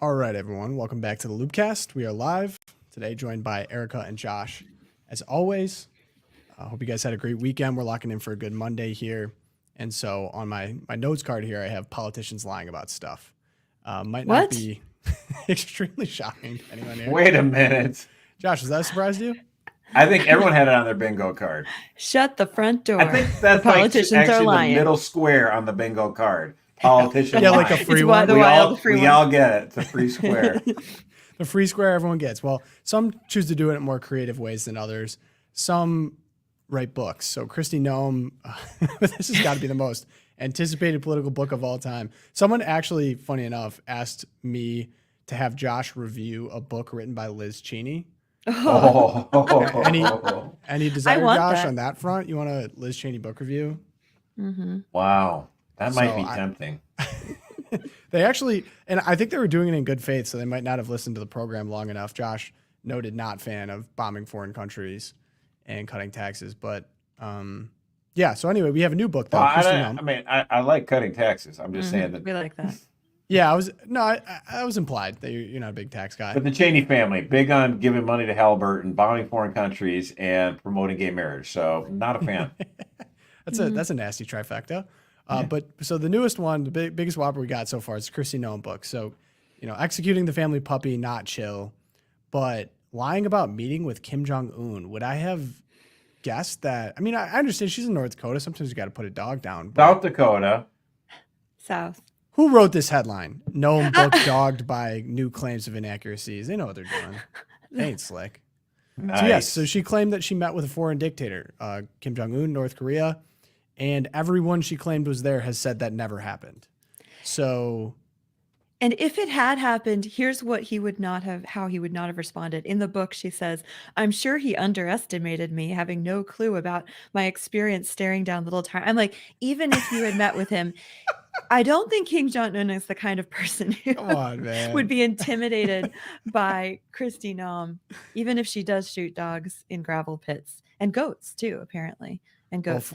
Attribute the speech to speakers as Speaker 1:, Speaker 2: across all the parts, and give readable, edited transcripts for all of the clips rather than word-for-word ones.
Speaker 1: All right, everyone. Welcome back to the Loopcast. We are live today, joined by Erica and Josh. As always, I hope you guys had a great weekend. We're locking in for a good Monday here. And so on my notes card here, I have politicians lying about stuff. Might not
Speaker 2: What?
Speaker 1: be extremely shocking to anyone here.
Speaker 3: Wait a minute.
Speaker 1: Josh, does that surprise you?
Speaker 3: I think everyone had it on their bingo card.
Speaker 2: Shut the front door.
Speaker 3: I think
Speaker 2: The
Speaker 3: that's like
Speaker 2: politicians are
Speaker 3: actually the
Speaker 2: lying.
Speaker 3: middle square on the bingo card. Politician.
Speaker 1: Yeah, like a
Speaker 3: line.
Speaker 1: free
Speaker 2: It's
Speaker 1: one.
Speaker 2: the
Speaker 3: we
Speaker 2: wild
Speaker 3: all,
Speaker 2: free
Speaker 3: we
Speaker 2: one.
Speaker 3: all get it. It's a free square.
Speaker 1: The free square everyone gets. Well, some choose to do it in more creative ways than others. Some write books. So Christy Noem, this has got to be the most anticipated political book of all time. Someone actually, funny enough, asked me to have Josh review a book written by Liz Cheney.
Speaker 3: Oh.
Speaker 1: Any desire,
Speaker 2: want
Speaker 1: Josh,
Speaker 2: that.
Speaker 1: on that front? You want a Liz Cheney book review?
Speaker 3: Wow. That might
Speaker 1: So
Speaker 3: be tempting.
Speaker 1: They actually, and I think they were doing it in good faith, so they might not have listened to the program long enough. Josh, noted not fan of bombing foreign countries and cutting taxes, but yeah. So anyway, we have a new book though.
Speaker 3: Well,
Speaker 1: Christy
Speaker 3: I
Speaker 1: Noem.
Speaker 3: mean, I like cutting taxes. I'm just saying that.
Speaker 2: We like that.
Speaker 1: Yeah, I was implied that you're not a big tax guy.
Speaker 3: But the Cheney family, big on giving money to Halliburton, bombing foreign countries, and promoting gay marriage. So, not a fan.
Speaker 1: That's a nasty trifecta. But so the newest one, the biggest whopper we got so far is Christy Noem book. So, executing the family puppy, not chill, but lying about meeting with Kim Jong Un. Would I have guessed that? I mean, I understand she's in North Dakota. Sometimes you got to put a dog down. But
Speaker 3: South Dakota.
Speaker 2: South.
Speaker 1: who wrote this headline? Noem book dogged by new claims of inaccuracies. They know what they're doing. They ain't slick.
Speaker 3: Nice.
Speaker 1: So yes, so she claimed that she met with a foreign dictator, Kim Jong Un, North Korea, and everyone she claimed was there has said that never happened. So
Speaker 2: And if it had happened, here's what how he would not have responded. In the book, she says, I'm sure he underestimated me, having no clue about my experience staring down little time. I'm like, even if you had met with him, I don't think Kim Jong Un is the kind of person who
Speaker 1: come on, man.
Speaker 2: would be intimidated by Christy Noem, even if she does shoot dogs in gravel pits and goats too, apparently. And
Speaker 1: Well,
Speaker 2: goats.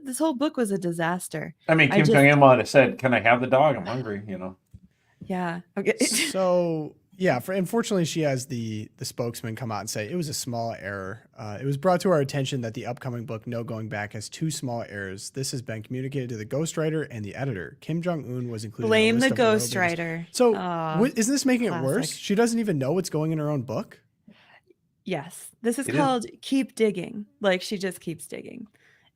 Speaker 2: This whole book was a disaster.
Speaker 3: I mean,
Speaker 2: I
Speaker 3: Kim
Speaker 2: just-
Speaker 3: Jong Un might have said, "Can I have the dog? I'm hungry."
Speaker 2: Yeah. Okay.
Speaker 1: So yeah, unfortunately, she has the spokesman come out and say it was a small error. It was brought to our attention that the upcoming book, No Going Back, has two small errors. This has been communicated to the ghostwriter and the editor. Kim Jong Un was included.
Speaker 2: Blame
Speaker 1: in
Speaker 2: the
Speaker 1: list of world leaders.
Speaker 2: ghostwriter.
Speaker 1: So
Speaker 2: Aw,
Speaker 1: isn't this making it worse?
Speaker 2: classic.
Speaker 1: She doesn't even know what's going in her own book.
Speaker 2: Yes. This is
Speaker 3: It is.
Speaker 2: called Keep Digging. Like she just keeps digging.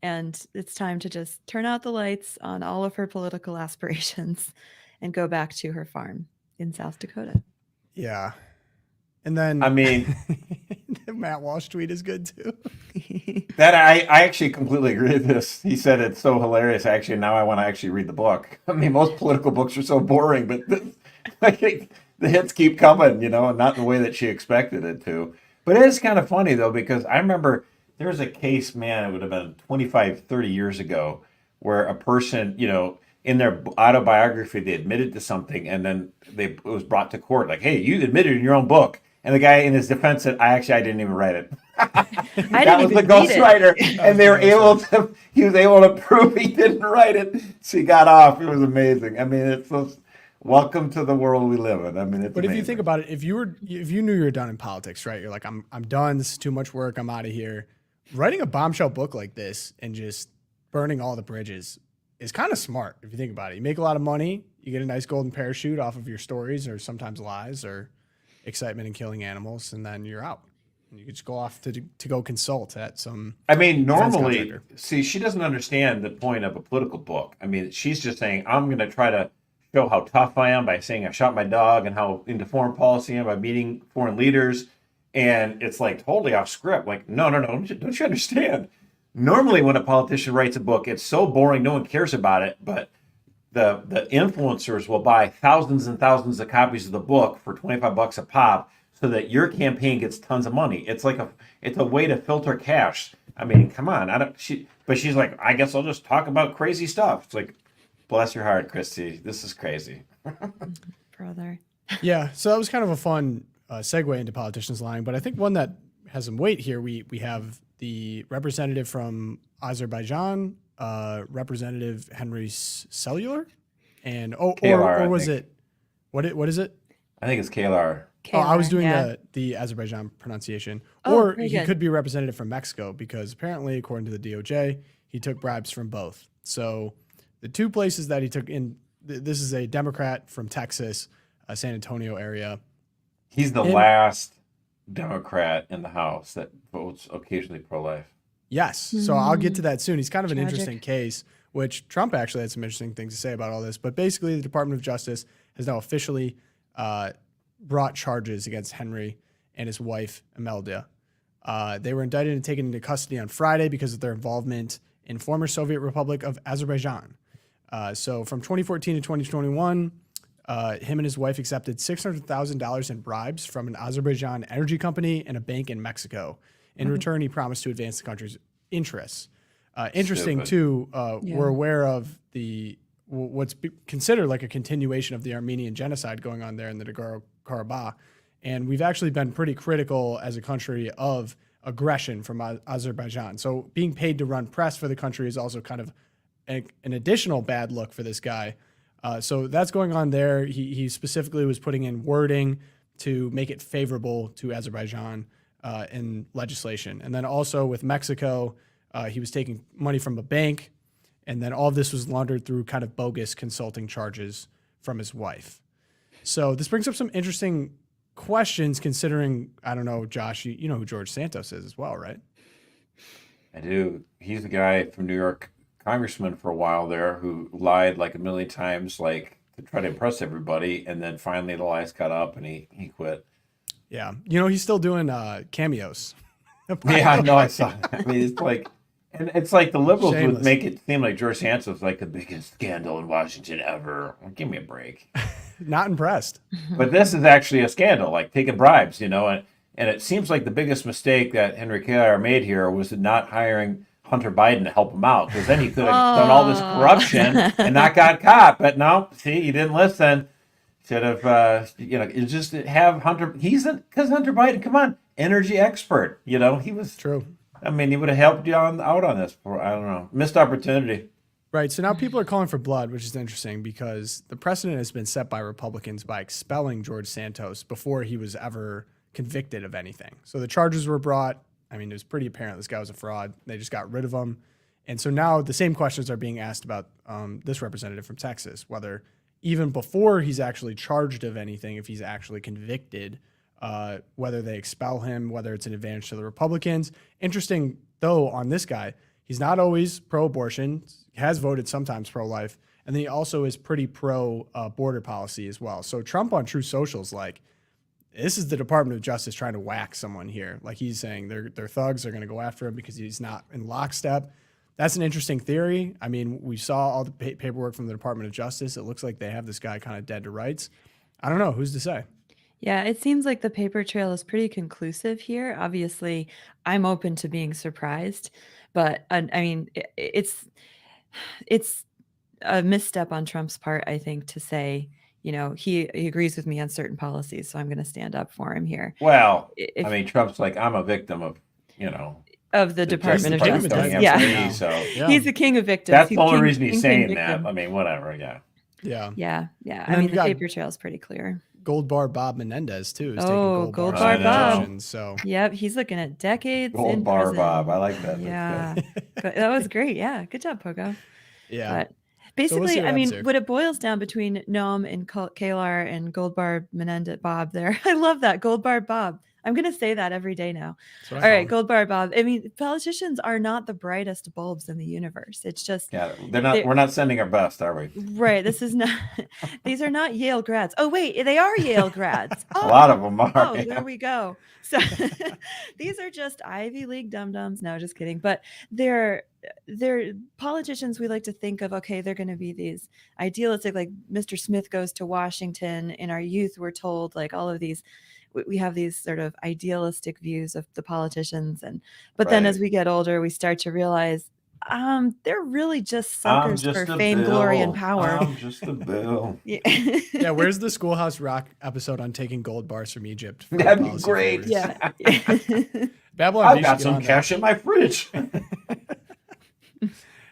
Speaker 2: And it's time to just turn out the lights on all of her political aspirations and go back to her farm in South Dakota.
Speaker 1: Yeah, and then
Speaker 3: I mean,
Speaker 1: the Matt Walsh tweet is good too.
Speaker 3: that I actually completely agree with this. He said it's so hilarious. Actually, now I want to actually read the book. I mean, most political books are so boring, but I think the hits keep coming, and not in the way that she expected it to. But it is kind of funny, though, because I remember there was a case, man, it would have been 25, 30 years ago, where a person, in their autobiography, they admitted to something, and then it was brought to court, like, hey, you admitted in your own book. And the guy in his defense said, I didn't even write it. That was the ghostwriter. And they were he was able to prove he didn't write it. So he got off. It was amazing. I mean, it's so, welcome to the world we live in. I mean, it's
Speaker 1: But if you
Speaker 3: amazing.
Speaker 1: think about it, if you knew you were done in politics, right? You're like, I'm done. This is too much work. I'm out of here. Writing a bombshell book like this and just burning all the bridges is kind of smart if you think about it. You make a lot of money. You get a nice golden parachute off of your stories, or sometimes lies, or excitement in killing animals, and then you're out. And you could just go off to go consult at some.
Speaker 3: I mean,
Speaker 1: defense
Speaker 3: normally,
Speaker 1: contractor.
Speaker 3: see, she doesn't understand the point of a political book. I mean, she's just saying, I'm going to try to show how tough I am by saying I shot my dog, and how into foreign policy I am by meeting foreign leaders. And it's like totally off script. Like, no, don't you understand? Normally, when a politician writes a book, it's so boring, no one cares about it. But the influencers will buy thousands and thousands of copies of the book for $25 a pop, so that your campaign gets tons of money. It's a way to filter cash. I mean, come on. But she's like, I guess I'll just talk about crazy stuff. It's like, bless your heart, Christy. This is crazy.
Speaker 2: Brother.
Speaker 1: Yeah, so that was kind of a fun segue into politicians lying, but I think one that has some weight here. We have the representative from Azerbaijan, Representative Henry Cellular, and or
Speaker 3: KLR,
Speaker 1: was
Speaker 3: I think.
Speaker 1: it what is it?
Speaker 3: I think it's Kalar.
Speaker 1: Oh, I was
Speaker 2: Kalar,
Speaker 1: doing
Speaker 2: yeah.
Speaker 1: the Azerbaijan pronunciation.
Speaker 2: Oh,
Speaker 1: Or
Speaker 2: very
Speaker 1: he
Speaker 2: good.
Speaker 1: could be representative from Mexico because apparently, according to the DOJ, he took bribes from both. So the two places that he took in, this is a Democrat from Texas, San Antonio area.
Speaker 3: He's the
Speaker 1: Him,
Speaker 3: last Democrat in the House that votes occasionally pro-life.
Speaker 1: yes. So I'll get to that soon. He's kind of an interesting
Speaker 2: Tragic.
Speaker 1: case, which Trump actually had some interesting things to say about all this. But basically, the Department of Justice has now officially brought charges against Henry and his wife, Imelda. They were indicted and taken into custody on Friday because of their involvement in former Soviet Republic of Azerbaijan. So from 2014 to 2021, him and his wife accepted $600,000 in bribes from an Azerbaijan energy company and a bank in Mexico. In return, he promised to advance the country's interests. Interesting,
Speaker 3: Stupid.
Speaker 1: too,
Speaker 2: Yeah.
Speaker 1: we're aware of what's considered like a continuation of the Armenian genocide going on there in the Nagorno-Karabakh. And we've actually been pretty critical as a country of aggression from Azerbaijan. So being paid to run press for the country is also kind of an additional bad look for this guy. So that's going on there. He specifically was putting in wording to make it favorable to Azerbaijan in legislation. And then also with Mexico, he was taking money from a bank, and then all of this was laundered through kind of bogus consulting charges from his wife. So this brings up some interesting questions considering, I don't know, Josh, you know who George Santos is as well, right?
Speaker 3: I do. He's the guy from New York, congressman for a while there, who lied like a million times, like to try to impress everybody, and then finally the lies caught up, and he quit.
Speaker 1: Yeah. You know, he's still doing cameos.
Speaker 3: Yeah, I know. I saw that. I mean, it's like, and it's like the liberals would
Speaker 1: Shameless.
Speaker 3: make it seem like George Santos was like the biggest scandal in Washington ever. Well, give me a break.
Speaker 1: Not impressed.
Speaker 3: But this is actually a scandal, like taking bribes, and it seems like the biggest mistake that Henry Kalar made here was not hiring Hunter Biden to help him out, because then he could have done all this corruption and not got caught. But no, see, he didn't listen. Should have, you just have Hunter. Because Hunter Biden, come on, energy expert. He was.
Speaker 1: True.
Speaker 3: I mean, he would have helped you out on this. I don't know, missed opportunity.
Speaker 1: Right. So now people are calling for blood, which is interesting because the precedent has been set by Republicans by expelling George Santos before he was ever convicted of anything. So the charges were brought. I mean, it was pretty apparent this guy was a fraud. They just got rid of him. And so now the same questions are being asked about this representative from Texas, whether even before he's actually charged of anything, if he's actually convicted, whether they expel him, whether it's an advantage to the Republicans. Interesting, though, on this guy, he's not always pro-abortion, has voted sometimes pro-life, and then he also is pretty pro-border policy as well. So Trump on True Social is like, this is the Department of Justice trying to whack someone here. Like he's saying they're thugs, they're going to go after him because he's not in lockstep. That's an interesting theory. I mean, we saw all the paperwork from the Department of Justice. It looks like they have this guy kind of dead to rights. I don't know. Who's to say?
Speaker 2: Yeah, it seems like the paper trail is pretty conclusive here. Obviously, I'm open to being surprised, but I mean, it's a misstep on Trump's part, I think, to say, he agrees with me on certain policies, so I'm going to stand up for him here.
Speaker 3: Well,
Speaker 2: If
Speaker 3: I mean, Trump's like, I'm a victim of,
Speaker 2: of the Department of
Speaker 1: Justice
Speaker 2: Justice,
Speaker 1: Department.
Speaker 2: yeah,
Speaker 1: Yeah.
Speaker 3: So
Speaker 1: Yeah.
Speaker 2: he's the king of victims.
Speaker 3: that's
Speaker 2: He's
Speaker 3: the only
Speaker 2: king-
Speaker 3: reason he's
Speaker 2: kingpin
Speaker 3: saying
Speaker 2: victim.
Speaker 3: that. I mean, whatever. Yeah.
Speaker 1: Yeah.
Speaker 2: Yeah.
Speaker 1: And
Speaker 2: I
Speaker 1: then
Speaker 2: mean,
Speaker 1: you
Speaker 2: the
Speaker 1: got-
Speaker 2: paper trail is pretty clear.
Speaker 1: Gold Bar Bob Menendez, too, is
Speaker 2: Oh,
Speaker 1: taking
Speaker 2: Gold
Speaker 1: Gold
Speaker 3: Bar
Speaker 1: Bar
Speaker 3: Bob.
Speaker 1: subscriptions. So
Speaker 2: Yep, he's looking at decades
Speaker 3: Gold
Speaker 2: in
Speaker 3: Bar
Speaker 2: prison.
Speaker 3: Bob. I like that. That's
Speaker 2: Yeah,
Speaker 3: good.
Speaker 2: but that was great. Yeah, good job, Pogo.
Speaker 1: yeah.
Speaker 2: But
Speaker 1: see
Speaker 2: basically,
Speaker 1: what
Speaker 2: I mean,
Speaker 1: happens here.
Speaker 2: what it boils down between Noam and Kalar and Gold Bar Menendez Bob there. I love that. Gold Bar Bob. I'm going to say that every day now.
Speaker 1: That's what I
Speaker 2: All
Speaker 1: call
Speaker 2: right,
Speaker 1: him.
Speaker 2: Gold Bar Bob. I mean, politicians are not the brightest bulbs in the universe. It's just,
Speaker 3: Yeah, we're not sending our best, are we?
Speaker 2: right. This is not, these are not Yale grads. Oh, wait, they are Yale grads.
Speaker 3: A lot of them are.
Speaker 2: Oh,
Speaker 3: yeah.
Speaker 2: there we go. So these are just Ivy League dum-dums. No, just kidding. But they're politicians we like to think of, okay, they're going to be these idealistic, like Mr. Smith goes to Washington. In our youth, we're told like all of these, we have these sort of idealistic views of the politicians. But then as
Speaker 3: Right.
Speaker 2: we get older, we start to realize they're really just
Speaker 3: I'm
Speaker 2: suckers
Speaker 3: just
Speaker 2: for
Speaker 3: a
Speaker 2: fame, glory, and
Speaker 3: bill.
Speaker 2: power.
Speaker 3: I'm just a bill.
Speaker 2: Yeah.
Speaker 1: Yeah, where's the Schoolhouse Rock episode on taking gold bars from Egypt? for
Speaker 3: That'd be
Speaker 1: policy
Speaker 3: great.
Speaker 1: favors?
Speaker 2: Yeah.
Speaker 1: Babylon
Speaker 3: I've
Speaker 1: Bee
Speaker 3: got
Speaker 1: should get
Speaker 3: some
Speaker 1: on that.
Speaker 3: cash in my fridge.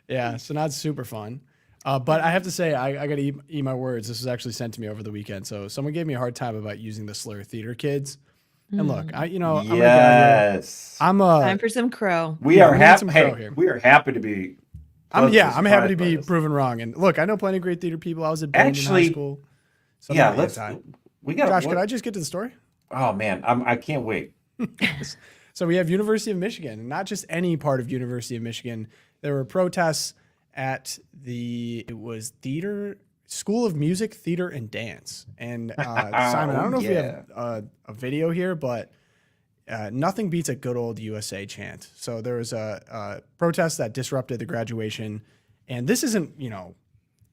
Speaker 1: Yeah, so not super fun. But I have to say, I got to eat my words. This was actually sent to me over the weekend. So someone gave me a hard time about using the slur theater kids. And look,
Speaker 2: Mm.
Speaker 1: I'm gonna get out here.
Speaker 3: Yes.
Speaker 1: I'm
Speaker 2: Time for some crow.
Speaker 3: We
Speaker 1: yeah,
Speaker 3: are
Speaker 1: we're gonna get some
Speaker 3: happy.
Speaker 1: crow
Speaker 3: Hey,
Speaker 1: here.
Speaker 3: we are happy to be
Speaker 1: I'm
Speaker 3: pleasantly
Speaker 1: happy to
Speaker 3: surprised by
Speaker 1: be
Speaker 3: this.
Speaker 1: proven wrong. And look, I know plenty of great theater people. I was at band in high
Speaker 3: Actually,
Speaker 1: school. So I'm
Speaker 3: yeah,
Speaker 1: not
Speaker 3: let's.
Speaker 1: anti.
Speaker 3: We got
Speaker 1: Josh, could
Speaker 3: what?
Speaker 1: I just get to the story?
Speaker 3: Oh man, I can't wait.
Speaker 1: So we have University of Michigan, and not just any part of University of Michigan. There were protests at it was theater, School of Music, Theater, and Dance. And Simon, I
Speaker 3: Oh
Speaker 1: don't know if we
Speaker 3: yeah.
Speaker 1: have a video here, but nothing beats a good old USA chant. So there was a protest that disrupted the graduation. And this isn't,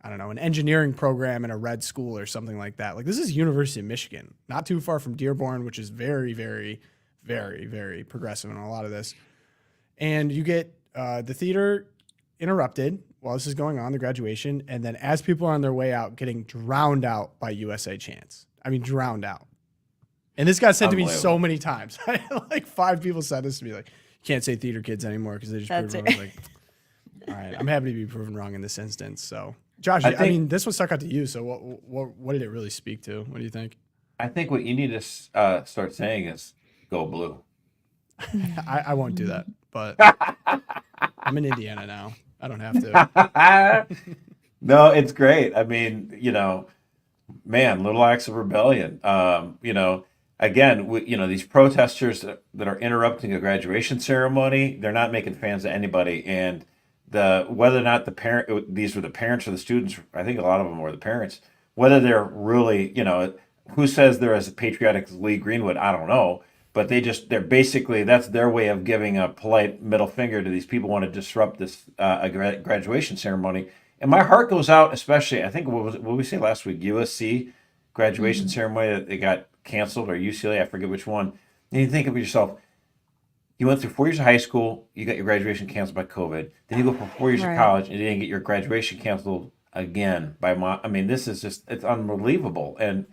Speaker 1: I don't know, an engineering program in a red school or something like that. Like, this is University of Michigan, not too far from Dearborn, which is very, very, very, very progressive in a lot of this. And you get the theater interrupted while this is going on, the graduation, and then as people are on their way out, getting drowned out by USA chants. I mean, drowned out. And this got said to me so
Speaker 3: Unbelievable.
Speaker 1: many times. Like 5 people said this to me, like, you can't say theater kids anymore because they just
Speaker 2: That's
Speaker 1: proved wrong. I
Speaker 2: it.
Speaker 1: was like, all right, I'm happy to be proven wrong in this instance. So, Josh,
Speaker 3: I
Speaker 1: I
Speaker 3: think
Speaker 1: mean, this one stuck out to you. So, what did it really speak to? What do you think?
Speaker 3: I think what you need to start saying is "Go Blue."
Speaker 1: I won't do that, but I'm in Indiana now. I don't have to.
Speaker 3: No, it's great. I mean, man, little acts of rebellion. Again, these protesters that are interrupting a graduation ceremony, they're not making fans of anybody. And whether or not these were the parents or the students, I think a lot of them were the parents. Whether they're really, who says they're as patriotic as Lee Greenwood? I don't know. But they're basically, that's their way of giving a polite middle finger to these people who want to disrupt this graduation ceremony. And my heart goes out, especially, I think, what we say last week? USC graduation ceremony that they got canceled, or UCLA, I forget which one. And you think of yourself, you went through 4 years of high school, you got your graduation canceled by COVID. Then you go for 4 years of
Speaker 2: Right.
Speaker 3: college and you didn't get your graduation canceled again I mean, this is just, it's unbelievable. And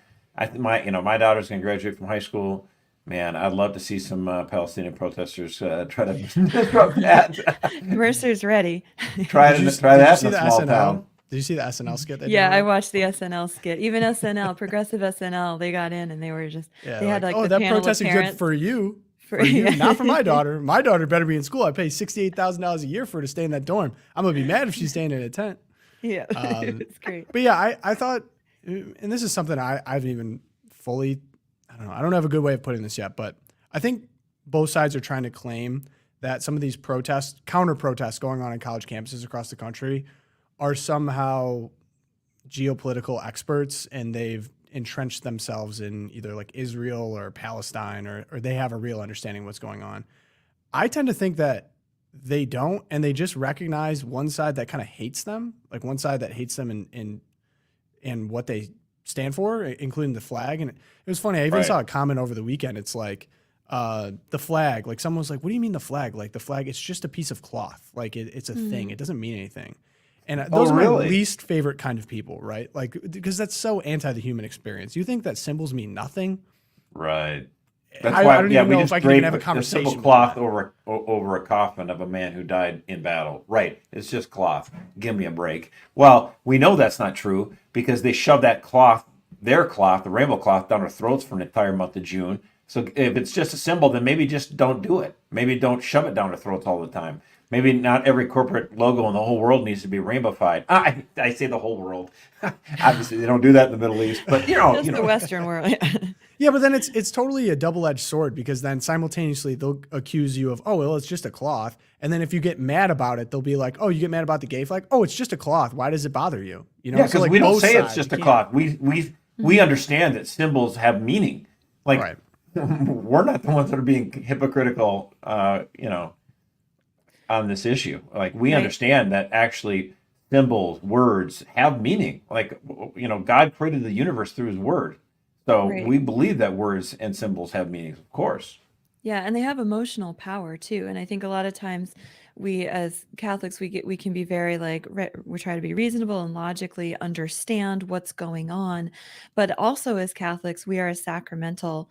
Speaker 3: my daughter's going to graduate from high school. Man, I'd love to see some Palestinian protesters try to disrupt that.
Speaker 2: Mercer's ready.
Speaker 3: Try
Speaker 1: Did you
Speaker 3: that
Speaker 1: see
Speaker 3: in a
Speaker 1: the
Speaker 3: small
Speaker 1: SNL?
Speaker 3: town.
Speaker 1: Did you see the SNL skit? They did
Speaker 2: Yeah,
Speaker 1: on
Speaker 2: I
Speaker 1: it?
Speaker 2: watched the SNL skit. Even SNL, progressive SNL, they got in and they were just,
Speaker 1: Yeah,
Speaker 2: they had like
Speaker 1: oh,
Speaker 2: the
Speaker 1: that
Speaker 2: panel of
Speaker 1: protesting's good
Speaker 2: parents.
Speaker 1: for you.
Speaker 2: For
Speaker 1: For you,
Speaker 2: yeah.
Speaker 1: not for my daughter. My daughter better be in school. I pay $68,000 a year for her to stay in that dorm. I'm gonna be mad if she's staying in a tent.
Speaker 2: Yeah,
Speaker 1: Um,
Speaker 2: it's great.
Speaker 1: But yeah, I thought, and this is something I haven't even fully, I don't know, I don't have a good way of putting this yet, but I think both sides are trying to claim that some of these protests, counter protests going on in college campuses across the country are somehow geopolitical experts and they've entrenched themselves in either like Israel or Palestine or they have a real understanding of what's going on. I tend to think that they don't, and they just recognize one side that kind of hates them, like one side that hates them in what they stand for, including the flag. And it was funny. I even
Speaker 3: Right.
Speaker 1: saw a comment over the weekend. It's like the flag. Like someone was like, "What do you mean the flag? Like the flag? It's just a piece of cloth. Like it's a thing. It doesn't mean anything." And those are my
Speaker 3: really?
Speaker 1: least favorite kind of people, right? Like because that's so anti the human experience. You think that symbols mean nothing?
Speaker 3: Right. That's
Speaker 1: I
Speaker 3: why,
Speaker 1: don't
Speaker 3: yeah,
Speaker 1: even
Speaker 3: we
Speaker 1: know
Speaker 3: just
Speaker 1: if I can even
Speaker 3: drape
Speaker 1: have a
Speaker 3: a
Speaker 1: conversation
Speaker 3: simple
Speaker 1: with
Speaker 3: cloth
Speaker 1: that.
Speaker 3: over a coffin of a man who died in battle. Right. It's just cloth. Give me a break. Well, we know that's not true because they shoved that cloth, their cloth, the rainbow cloth, down our throats for an entire month of June. So if it's just a symbol, then maybe just don't do it. Maybe don't shove it down our throats all the time. Maybe not every corporate logo in the whole world needs to be rainbowified. I say the whole world. Obviously, they don't do that in the Middle East, but
Speaker 2: Just the Western world.
Speaker 1: Yeah, but then it's totally a double-edged sword because then simultaneously they'll accuse you of, oh, well, it's just a cloth. And then if you get mad about it, they'll be like, oh, you get mad about the gay flag? Oh, it's just a cloth. Why does it bother you? You know,
Speaker 3: Yeah,
Speaker 1: so
Speaker 3: because
Speaker 1: like
Speaker 3: we don't
Speaker 1: both
Speaker 3: say it's
Speaker 1: sides,
Speaker 3: just
Speaker 1: you
Speaker 3: a
Speaker 1: can't-
Speaker 3: cloth. We understand that symbols have meaning. Like
Speaker 1: Right.
Speaker 3: we're not the ones that are being hypocritical, on this issue. Like we
Speaker 2: Right.
Speaker 3: understand that actually symbols, words have meaning. Like God created the universe through His Word, so
Speaker 2: Right.
Speaker 3: we believe that words and symbols have meanings, of course.
Speaker 2: Yeah, and they have emotional power too. And I think a lot of times we as Catholics we can be very like we try to be reasonable and logically understand what's going on, but also as Catholics we are a sacramental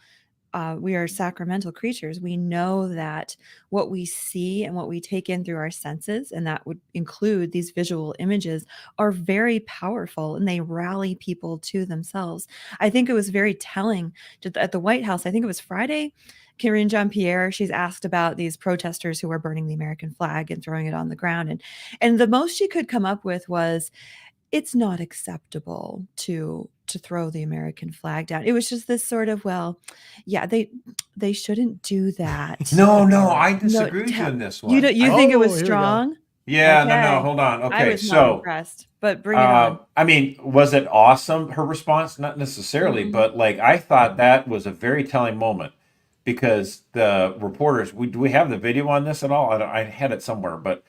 Speaker 2: we are sacramental creatures. We know that what we see and what we take in through our senses, and that would include these visual images, are very powerful, and they rally people to themselves. I think it was very telling at the White House. I think it was Friday. Karine Jean-Pierre, she's asked about these protesters who are burning the American flag and throwing it on the ground. And the most she could come up with was, it's not acceptable to throw the American flag down. It was just this sort of, well, yeah, they shouldn't do that.
Speaker 3: No,
Speaker 1: All
Speaker 3: I
Speaker 1: right.
Speaker 3: disagree with you on this
Speaker 2: You
Speaker 3: one.
Speaker 2: you think it was
Speaker 1: Here we go.
Speaker 2: strong?
Speaker 3: Yeah, no,
Speaker 2: Okay.
Speaker 3: hold on.
Speaker 2: I
Speaker 3: Okay,
Speaker 2: was not
Speaker 3: so
Speaker 2: impressed, but bring it on.
Speaker 3: I mean, was it awesome? Her response, not necessarily,
Speaker 2: Mhm.
Speaker 3: but like I thought that was a very telling moment because the reporters. Do we have the video on this at all? I had it somewhere, but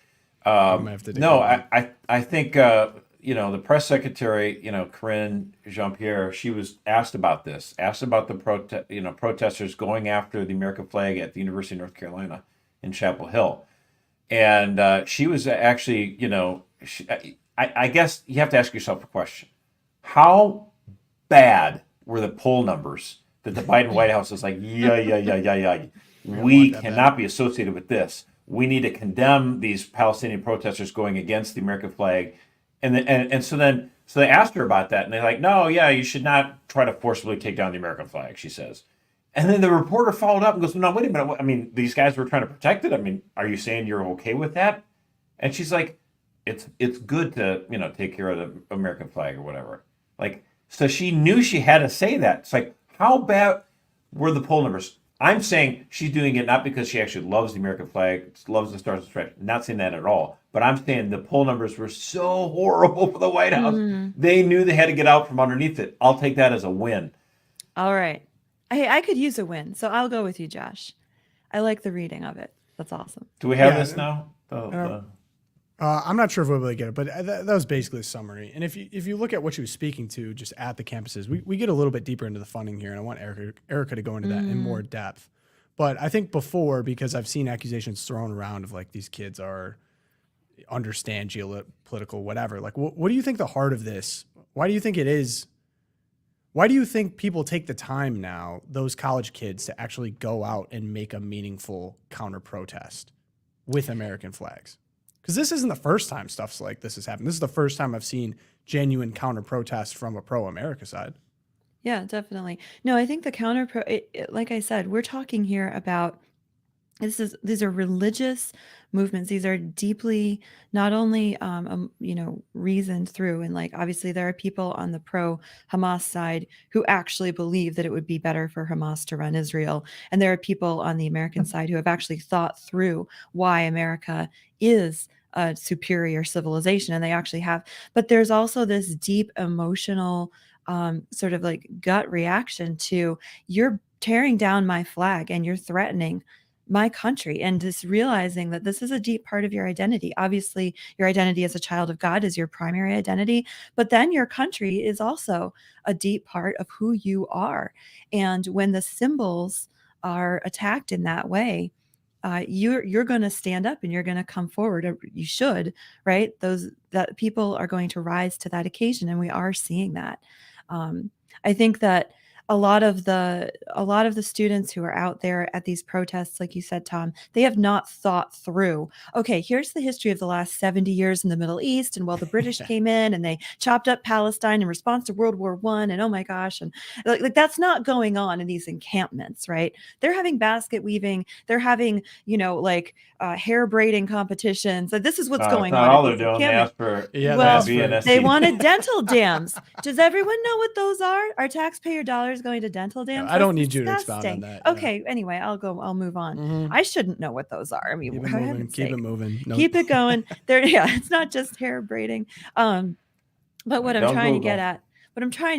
Speaker 1: I might have to dig
Speaker 3: no,
Speaker 1: that up.
Speaker 3: I think the press secretary, Corinne Jean-Pierre, she was asked about this, asked about the protesters going after the American flag at the University of North Carolina in Chapel Hill, and she was actually, I guess you have to ask yourself a question: how bad were the poll numbers that the Biden White House is like, yeah, we
Speaker 1: that
Speaker 3: cannot be associated with this. We need to condemn these Palestinian protesters going against the American flag. So they asked her about that, and they're like, no, yeah, you should not try to forcibly take down the American flag, she says. And then the reporter followed up and goes, no, wait a minute. I mean, these guys were trying to protect it. I mean, are you saying you're okay with that? And she's like, it's good to, take care of the American flag or whatever. Like, so she knew she had to say that. It's like, how bad were the poll numbers? I'm saying she's doing it not because she actually loves the American flag, loves the Stars and Stripes. Not saying that at all. But I'm saying the poll numbers were so horrible for the White House.
Speaker 2: Mhm.
Speaker 3: They knew they had to get out from underneath it. I'll take that as a win.
Speaker 2: All right. I could use a win, so I'll go with you, Josh. I like the reading of it. That's awesome.
Speaker 3: Do we have
Speaker 1: Yeah,
Speaker 3: this now?
Speaker 1: I'm not sure if we'll be able to get it, but that was basically a summary. And if you look at what she was speaking to just at the campuses, we get a little bit deeper into the funding here, and I want Erica to go into that in more depth. But I think before, because I've seen accusations thrown around of like these kids understand geopolitical whatever. Like, what do you think the heart of this? Why do you think it is? Why do you think people take the time now, those college kids, to actually go out and make a meaningful counter protest with American flags? Because this isn't the first time stuff like this has happened. This is the first time I've seen genuine counter protests from a pro-America side.
Speaker 2: Yeah, definitely. No, I think the like I said, we're talking here about these are religious movements. These are deeply not only reasoned through, and like obviously there are people on the pro Hamas side who actually believe that it would be better for Hamas to run Israel, and there are people on the American side who have actually thought through why America is a superior civilization, and they actually have. But there's also this deep emotional sort of like gut reaction to, you're tearing down my flag and you're threatening my country, and just realizing that this is a deep part of your identity. Obviously, your identity as a child of God is your primary identity, but then your country is also a deep part of who you are. And when the symbols are attacked in that way, you're going to stand up and you're going to come forward. Or you should, right? That people are going to rise to that occasion, and we are seeing that. I think that a lot of the students who are out there at these protests, like you said, Tom, they have not thought through, okay, here's the history of the last 70 years in the Middle East, and well, the British came in and they chopped up Palestine in response to World War I, and oh my gosh, and like that's not going on in these encampments, right? They're having basket weaving, they're having hair braiding competitions. This is what's going
Speaker 3: Not
Speaker 2: on
Speaker 3: all
Speaker 2: at
Speaker 3: they're
Speaker 2: these
Speaker 3: doing. They
Speaker 2: encampments.
Speaker 3: asked for
Speaker 2: Well,
Speaker 3: BNSC.
Speaker 2: they wanted dental dams. Does everyone know what those are? Are taxpayer dollars going to dental dams?
Speaker 1: I don't
Speaker 2: That's
Speaker 1: need you to expound on
Speaker 2: disgusting.
Speaker 1: that. Yeah.
Speaker 2: Okay, anyway, I'll move on. I shouldn't know what those are. I mean,
Speaker 1: Keep it
Speaker 2: for
Speaker 1: moving.
Speaker 2: heaven's
Speaker 1: Keep
Speaker 2: sake.
Speaker 1: it moving. No.
Speaker 2: Keep it going. It's not just hair braiding. But what I'm
Speaker 3: Don't
Speaker 2: trying to
Speaker 3: Google.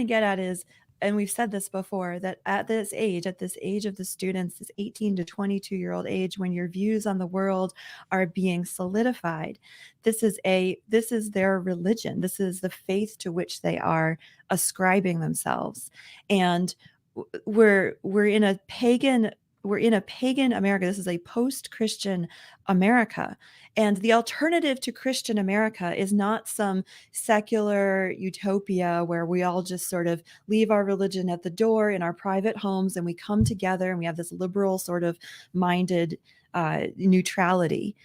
Speaker 2: get at is, and we've said this before, that at this age of the students, this 18 to 22-year-old age, when your views on the world are being solidified, this is their religion. This is the faith to which they are ascribing themselves. And we're in a pagan a pagan America. This is a post-Christian America. And the alternative to Christian America is not some secular utopia where we all just sort of leave our religion at the door in our private homes and we come together and we have this liberal sort of minded neutrality.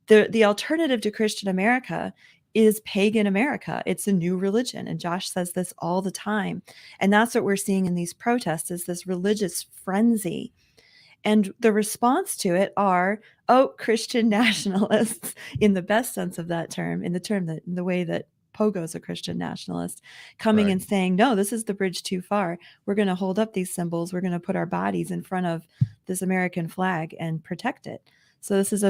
Speaker 2: The alternative to Christian America is pagan America. It's a new religion. And Josh says this all the time. And that's what we're seeing in these protests, is this religious frenzy. And the response to it are, oh, Christian nationalists, in the best sense of that term, in the way that Pogo's a Christian nationalist, coming
Speaker 1: Right.
Speaker 2: and saying, no, this is the bridge too far. We're going to hold up these symbols. We're going to put our bodies in front of this American flag and protect it. So this is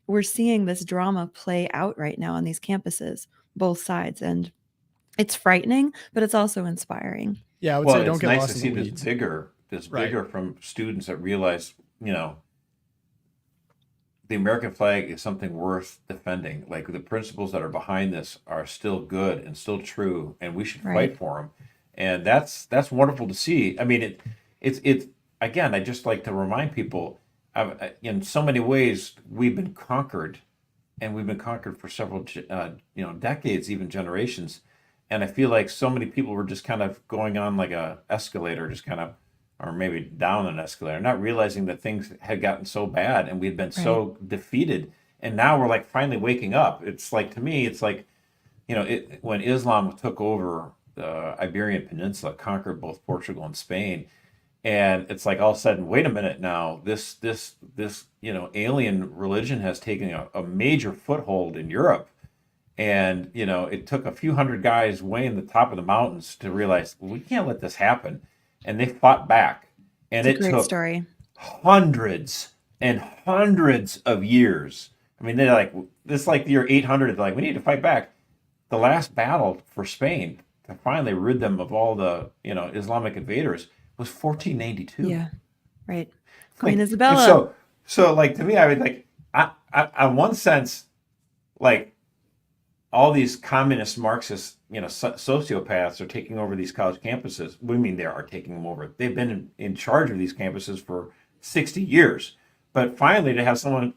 Speaker 2: we're seeing this drama play out right now on these campuses, both sides. And it's frightening, but it's also inspiring.
Speaker 1: Yeah, I would
Speaker 3: Well,
Speaker 1: say don't
Speaker 3: it's
Speaker 1: get
Speaker 3: nice
Speaker 1: lost
Speaker 3: to
Speaker 1: in
Speaker 3: see
Speaker 1: the
Speaker 3: this
Speaker 1: weeds. Right.
Speaker 3: vigor from students that realize, the American flag is something worth defending. Like the principles that are behind this are still good and still true, and we should
Speaker 2: Right.
Speaker 3: fight for them. And that's wonderful to see. I mean, it's again. I just like to remind people, in so many ways, we've been conquered, and we've been conquered for several, decades, even generations. And I feel like so many people were just kind of going on like a escalator, just kind of, or maybe down an escalator, not realizing that things had gotten so bad and we'd been
Speaker 2: Right.
Speaker 3: so defeated. And now we're like finally waking up. It's like, to me, it's like, when Islam took over the Iberian Peninsula, conquered both Portugal and Spain, and it's like all of a sudden, wait a minute now, this alien religion has taken a major foothold in Europe. And it took a few hundred guys way in the top of the mountains to realize, well, we can't let this happen. And they fought back. And
Speaker 2: It's a
Speaker 3: it
Speaker 2: great
Speaker 3: took
Speaker 2: story.
Speaker 3: hundreds and hundreds of years. I mean, they're like, this is like the year 800. They're like, we need to fight back. The last battle for Spain to finally rid them of all the Islamic invaders was 1492.
Speaker 2: Yeah. Right. Queen
Speaker 3: Like, and
Speaker 2: Isabella.
Speaker 3: so like, to me, I would like, on one sense, like, all these communist Marxist, sociopaths are taking over these college campuses. We mean they are taking them over. They've been in charge of these campuses for 60 years. But finally, to have someone,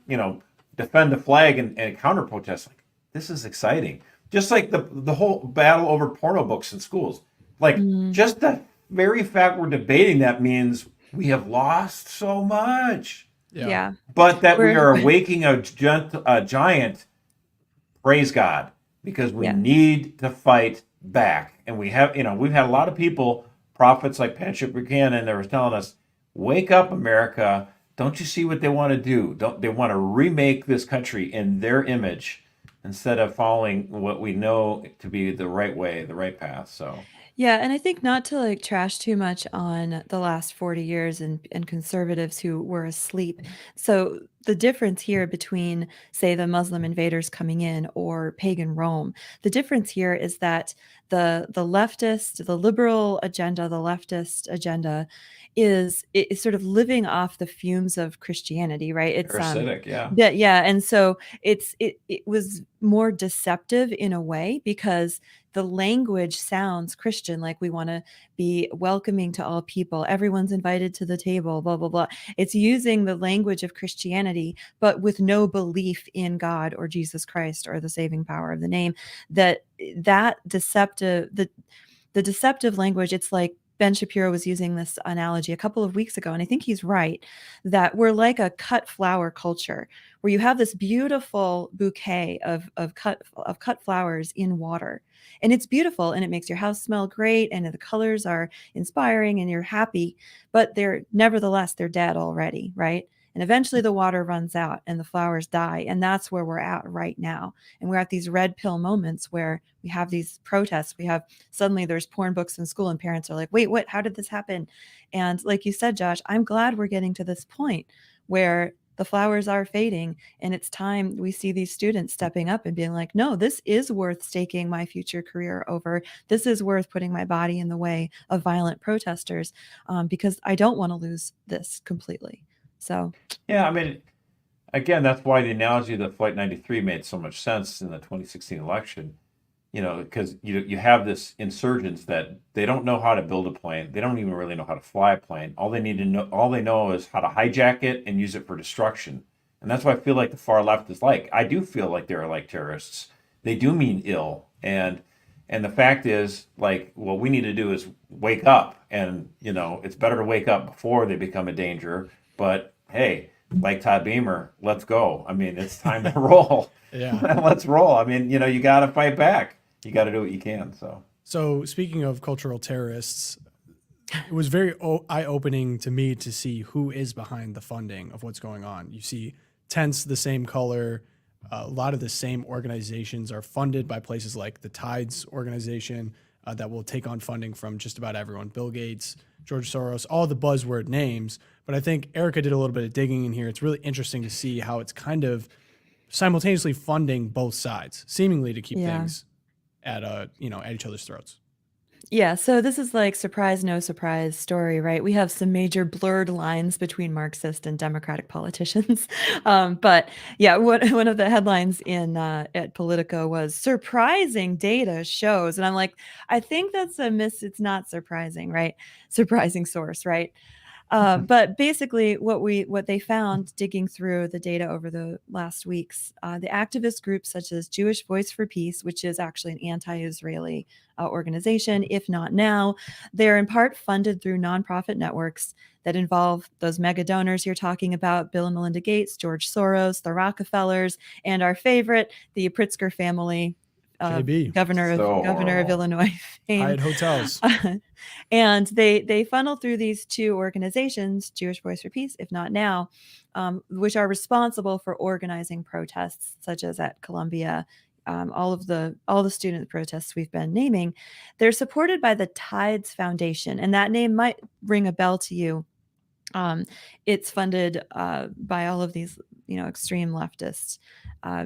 Speaker 3: defend the flag and counter protest, like, this is exciting. Just like the whole battle over porno books in schools. Like, just the very fact we're debating that means we have lost so much.
Speaker 2: Yeah.
Speaker 3: But that we
Speaker 2: We're
Speaker 3: are awaking a giant, praise God, because we
Speaker 2: Yeah.
Speaker 3: need to fight back. And we've had a lot of people, prophets like Patrick Buchanan, that were telling us, wake up, America. Don't you see what they want to do? They want to remake this country in their image instead of following what we know to be the right way, the right path. So
Speaker 2: Yeah, and I think not to like trash too much on the last 40 years and conservatives who were asleep. So the difference here between, say, the Muslim invaders coming in or pagan Rome, the difference here is that the leftist, the liberal agenda, the leftist agenda is sort of living off the fumes of Christianity, right? It's
Speaker 3: parasitic, yeah.
Speaker 2: yeah, and so it was more deceptive in a way because the language sounds Christian, like we want to be welcoming to all people. Everyone's invited to the table, blah, blah, blah. It's using the language of Christianity, but with no belief in God or Jesus Christ or the saving power of the name. That deceptive, the deceptive language, it's like Ben Shapiro was using this analogy a couple of weeks ago, and I think he's right, that we're like a cut flower culture where you have this beautiful bouquet of cut flowers in water. And it's beautiful and it makes your house smell great and the colors are inspiring and you're happy, but they're dead already, right? And eventually the water runs out and the flowers die. And that's where we're at right now. And we're at these red pill moments where we have these protests. Suddenly there's porn books in school and parents are like, wait, what? How did this happen? And like you said, Josh, I'm glad we're getting to this point where the flowers are fading and it's time we see these students stepping up and being like, no, this is worth staking my future career over. This is worth putting my body in the way of violent protesters because I don't want to lose this completely. So
Speaker 3: Yeah, I mean, again, that's why the analogy of the Flight 93 made so much sense in the 2016 election. because you have this insurgents that they don't know how to build a plane. They don't even really know how to fly a plane. All they know is how to hijack it and use it for destruction. And that's why I feel like the far left is like. I do feel like they're like terrorists. They do mean ill, and the fact is, like, what we need to do is wake up, and it's better to wake up before they become a danger. But hey, like Todd Beamer, let's go. I mean, it's time to roll.
Speaker 1: Yeah.
Speaker 3: Let's roll. I mean, you got to fight back. You got to do what you can.
Speaker 1: So speaking of cultural terrorists, it was very eye-opening to me to see who is behind the funding of what's going on. You see tents the same color. A lot of the same organizations are funded by places like the Tides organization that will take on funding from just about everyone. Bill Gates, George Soros, all the buzzword names. But I think Erica did a little bit of digging in here. It's really interesting to see how it's kind of simultaneously funding both sides, seemingly to keep things at at each other's throats.
Speaker 2: Yeah, so this is like surprise, no surprise story, right? We have some major blurred lines between Marxist and Democratic politicians. But yeah, one of the headlines in at Politico was surprising data shows. And I'm like, I think that's a miss. It's not surprising, right? Surprising source, right? But basically, what they found digging through the data over the last weeks, the activist groups such as Jewish Voice for Peace, which is actually an anti-Israeli organization, if not now, they're in part funded through nonprofit networks that involve those mega donors you're talking about: Bill and Melinda Gates, George Soros, the Rockefellers, and our favorite, the Pritzker family.
Speaker 1: JB.
Speaker 2: Governor of Illinois fame.
Speaker 1: Hyatt Hotels.
Speaker 2: And they funnel through these two organizations, Jewish Voice for Peace, if not now, which are responsible for organizing protests such as at Columbia, all the student protests we've been naming. They're supported by the Tides Foundation, and that name might ring a bell to you. It's funded by all of these, extreme leftist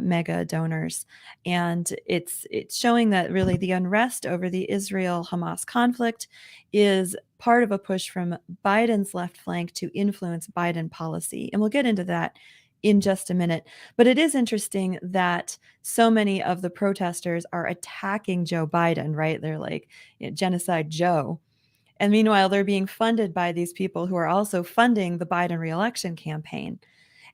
Speaker 2: mega donors, and it's showing that really the unrest over the Israel-Hamas conflict is part of a push from Biden's left flank to influence Biden policy, and we'll get into that in just a minute. But it is interesting that so many of the protesters are attacking Joe Biden, right? They're like, Genocide Joe. And meanwhile, they're being funded by these people who are also funding the Biden reelection campaign.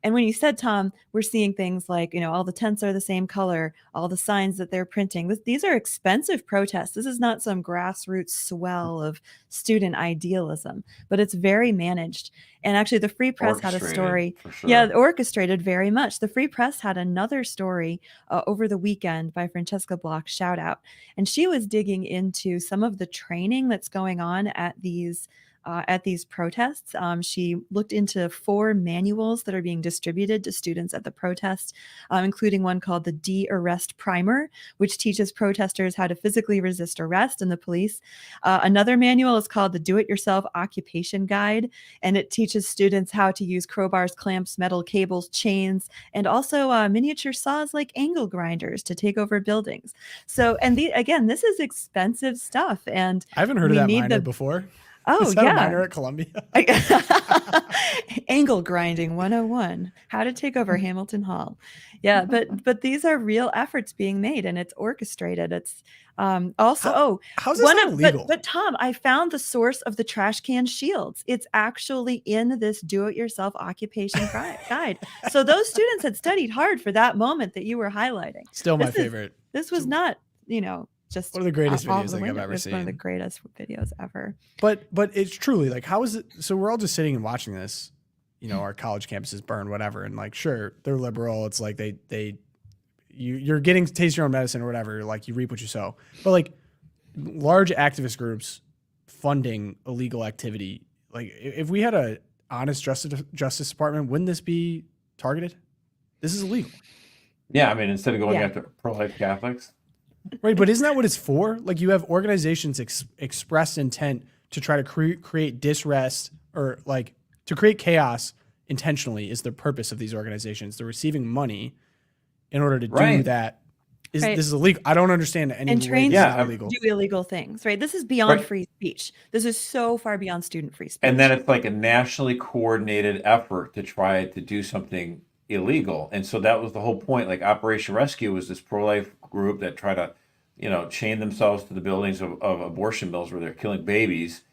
Speaker 2: And when you said, Tom, we're seeing things like, all the tents are the same color, all the signs that they're printing. These are expensive protests. This is not some grassroots swell of student idealism, but it's very managed. And actually, the Free Press had a story.
Speaker 3: Sure.
Speaker 2: Yeah, orchestrated very much. The Free Press had another story over the weekend by Francesca Bloch, shout out. And she was digging into some of the training that's going on at these protests. She looked into 4 manuals that are being distributed to students at the protest, including one called the De-Arrest Primer, which teaches protesters how to physically resist arrest and the police. Another manual is called the Do-It-Yourself Occupation Guide, and it teaches students how to use crowbars, clamps, metal cables, chains, and also miniature saws like angle grinders to take over buildings. So, and again, this is expensive stuff, and
Speaker 1: I haven't heard of that minor before.
Speaker 2: Oh,
Speaker 1: is that
Speaker 2: yeah.
Speaker 1: a minor at Columbia?
Speaker 2: Angle grinding 101, how to take over Hamilton Hall. Yeah, but these are real efforts being made, and it's orchestrated. It's also
Speaker 1: how's this not illegal?
Speaker 2: But Tom, I found the source of the trash can shields. It's actually in this do-it-yourself occupation guide. So those students had studied hard for that moment that you were highlighting.
Speaker 1: Still my favorite.
Speaker 2: This was not, just
Speaker 1: one of the greatest videos I think I've ever
Speaker 2: It's
Speaker 1: seen.
Speaker 2: one of the greatest videos ever.
Speaker 1: But it's truly like, how is it? So we're all just sitting and watching this, our college campuses burn, whatever. And like, sure, they're liberal. It's like you're getting to taste your own medicine or whatever. Like, you reap what you sow. But like, large activist groups funding illegal activity. Like, if we had a honest justice department, wouldn't this be targeted? This is illegal.
Speaker 3: Yeah, I mean, instead of going after pro-life Catholics.
Speaker 1: Right, but isn't that what it's for? Like, you have organizations express intent to try to create disrest, or like to create chaos intentionally is the purpose of these organizations. They're receiving money in order to do that. This is illegal. I don't understand any
Speaker 2: and
Speaker 1: way this is not illegal.
Speaker 2: Do illegal things, right? This is beyond free speech. This is so far beyond student free speech.
Speaker 3: And then it's like a nationally coordinated effort to try to do something illegal. And so that was the whole point. Like, Operation Rescue was this pro-life group that tried to chain themselves to the buildings of abortion mills where they're killing babies.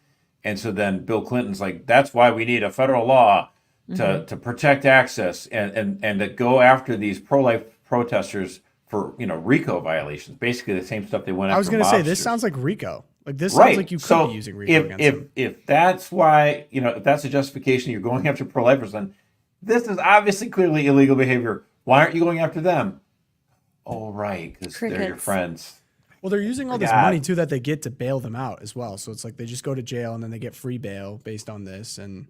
Speaker 3: And so then Bill Clinton's like, that's why we need a federal law
Speaker 2: Mhm.
Speaker 3: to protect access and to go after these pro-life protesters for, RICO violations. Basically the same stuff they went
Speaker 1: I was
Speaker 3: after
Speaker 1: gonna say this
Speaker 3: mobsters.
Speaker 1: sounds like RICO. Like this sounds like
Speaker 3: Right.
Speaker 1: you could be
Speaker 3: So
Speaker 1: using RICO
Speaker 3: if
Speaker 1: against
Speaker 3: if
Speaker 1: them.
Speaker 3: if that's why, if that's the justification you're going after pro-lifers, then this is obviously clearly illegal behavior. Why aren't you going after them? Oh, right, because they're your
Speaker 2: Crickets.
Speaker 3: friends.
Speaker 1: Well, they're using all this
Speaker 3: Forgot.
Speaker 1: money too that they get to bail them out as well. So it's like they just go to jail and then they get free bail based on this, and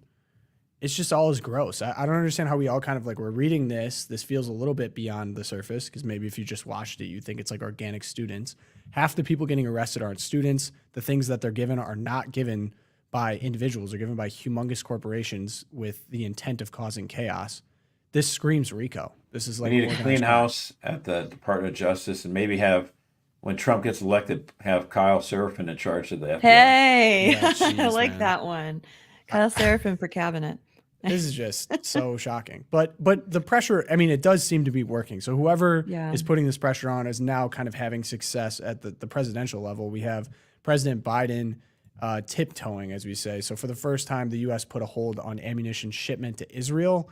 Speaker 1: it's just all as gross. I don't understand how we all kind of like we're reading this. This feels a little bit beyond the surface because maybe if you just watched it, you think it's like organic students. Half the people getting arrested aren't students. The things that they're given are not given by individuals. They're given by humongous corporations with the intent of causing chaos. This screams RICO. This is
Speaker 3: We
Speaker 1: like
Speaker 3: need a
Speaker 1: organized
Speaker 3: clean
Speaker 1: crime.
Speaker 3: house at the Department of Justice, and maybe have, when Trump gets elected, have Kyle Seraphin in charge of the FBI.
Speaker 2: Hey,
Speaker 1: Yeah,
Speaker 2: I
Speaker 1: jeez,
Speaker 2: like
Speaker 1: man.
Speaker 2: that one. Kyle Seraphin for cabinet.
Speaker 1: This is just so shocking. But the pressure, I mean, it does seem to be working. So whoever
Speaker 2: Yeah.
Speaker 1: is putting this pressure on is now kind of having success at the presidential level. We have President Biden tiptoeing, as we say. So for the first time, the U.S. put a hold on ammunition shipment to Israel.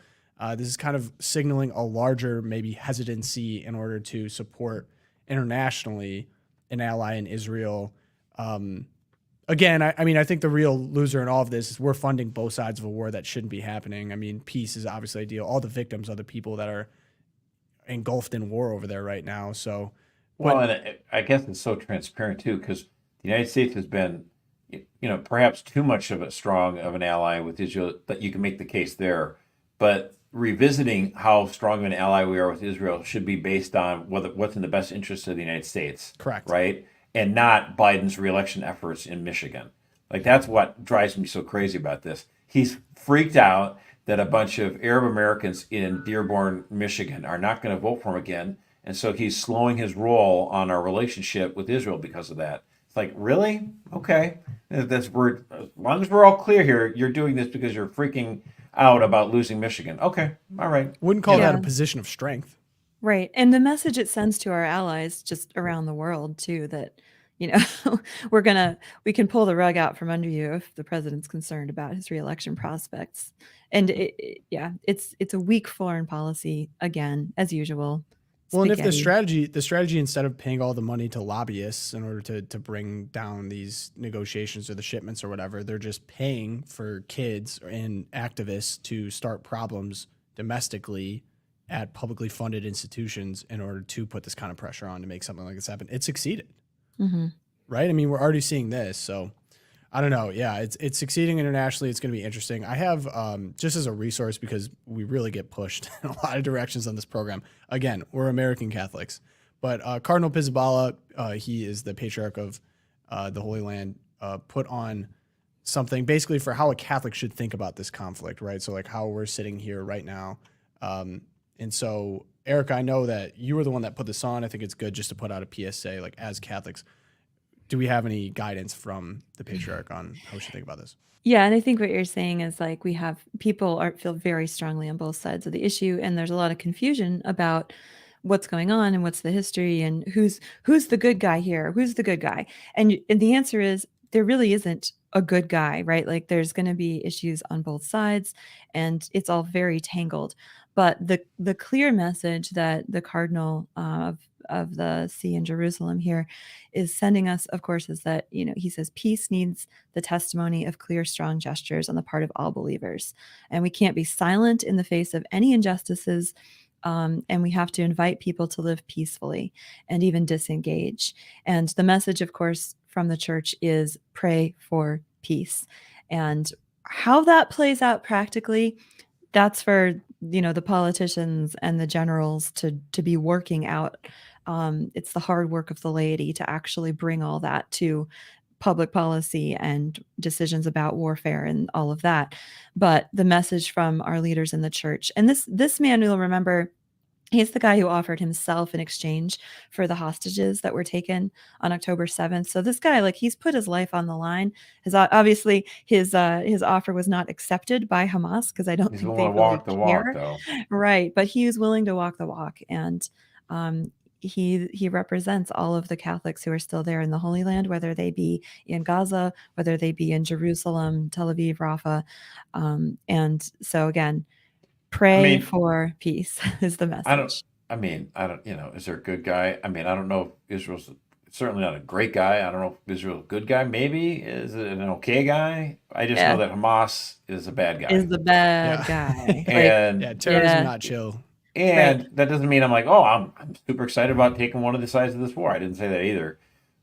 Speaker 1: This is kind of signaling a larger, maybe hesitancy in order to support internationally an ally in Israel. Again, I mean, I think the real loser in all of this is we're funding both sides of a war that shouldn't be happening. I mean, peace is obviously ideal. All the victims are the people that are engulfed in war over there right now. So,
Speaker 3: Well, and I guess it's so transparent too, because the United States has been, perhaps too much of a strong of an ally with Israel, that you can make the case there. But revisiting how strong of an ally we are with Israel should be based on what's in the best interest of the United States,
Speaker 1: correct.
Speaker 3: right? And not Biden's reelection efforts in Michigan. Like, that's what drives me so crazy about this. He's freaked out that a bunch of Arab Americans in Dearborn, Michigan are not going to vote for him again. And so he's slowing his roll on our relationship with Israel because of that. It's like, really? Okay. As long as we're all clear here, you're doing this because you're freaking out about losing Michigan. Okay. All right.
Speaker 1: Wouldn't call that a
Speaker 2: Yeah.
Speaker 1: position of strength.
Speaker 2: Right. And the message it sends to our allies just around the world too, that, we can pull the rug out from under you if the president's concerned about his reelection prospects. And it's a weak foreign policy again, as usual.
Speaker 1: Well, and if the
Speaker 2: Spaghetti.
Speaker 1: strategy instead of paying all the money to lobbyists in order to bring down these negotiations or the shipments or whatever, they're just paying for kids and activists to start problems domestically at publicly funded institutions in order to put this kind of pressure on to make something like this happen. It succeeded,
Speaker 2: hmm
Speaker 1: right? I mean, we're already seeing this, so I don't know. Yeah, it's succeeding internationally. It's going to be interesting. I have just as a resource because we really get pushed in a lot of directions on this program. Again, we're American Catholics, but Cardinal Pizzabella, he is the patriarch of the Holy Land, put on something basically for how a Catholic should think about this conflict, right? So like how we're sitting here right now. And so, Erica, I know that you were the one that put this on. I think it's good just to put out a PSA, like as Catholics. Do we have any guidance from the patriarch on how we should think about this?
Speaker 2: Yeah, and I think what you're saying is like we have feel very strongly on both sides of the issue, and there's a lot of confusion about what's going on and what's the history and who's the good guy here, who's the good guy, and the answer is there really isn't a good guy, right? Like there's going to be issues on both sides, and it's all very tangled. But the clear message that the cardinal of the see in Jerusalem here is sending us, of course, is that, he says peace needs the testimony of clear, strong gestures on the part of all believers. And we can't be silent in the face of any injustices. And we have to invite people to live peacefully and even disengage. And the message, of course, from the church is pray for peace. And how that plays out practically, that's for the politicians and the generals to be working out. It's the hard work of the laity to actually bring all that to public policy and decisions about warfare and all of that. But the message from our leaders in the church, and this man, you'll remember, he's the guy who offered himself in exchange for the hostages that were taken on October 7th. So this guy, like, he's put his life on the line. Obviously his offer was not accepted by Hamas because I don't
Speaker 3: He's
Speaker 2: think
Speaker 3: willing
Speaker 2: they
Speaker 3: to
Speaker 2: really
Speaker 3: walk the walk,
Speaker 2: care.
Speaker 3: though.
Speaker 2: Right, but he was willing to walk the walk, and he represents all of the Catholics who are still there in the Holy Land, whether they be in Gaza, whether they be in Jerusalem, Tel Aviv, Rafah. And so again,
Speaker 3: I
Speaker 2: pray
Speaker 3: mean,
Speaker 2: for peace is the
Speaker 3: I don't.
Speaker 2: message.
Speaker 3: I don't. Is there a good guy? I mean, I don't know if Israel's certainly not a great guy. I don't know if Israel's a good guy. Maybe is it an okay guy? I just know
Speaker 2: Yeah,
Speaker 3: that Hamas is a bad
Speaker 2: is
Speaker 3: guy,
Speaker 2: the bad
Speaker 1: Yeah.
Speaker 2: guy. Like,
Speaker 1: Yeah,
Speaker 3: and
Speaker 1: terrorism
Speaker 2: yeah,
Speaker 1: not chill.
Speaker 2: right.
Speaker 3: that doesn't mean I'm like, oh, I'm super excited about taking one of the sides of this war. I didn't say that either.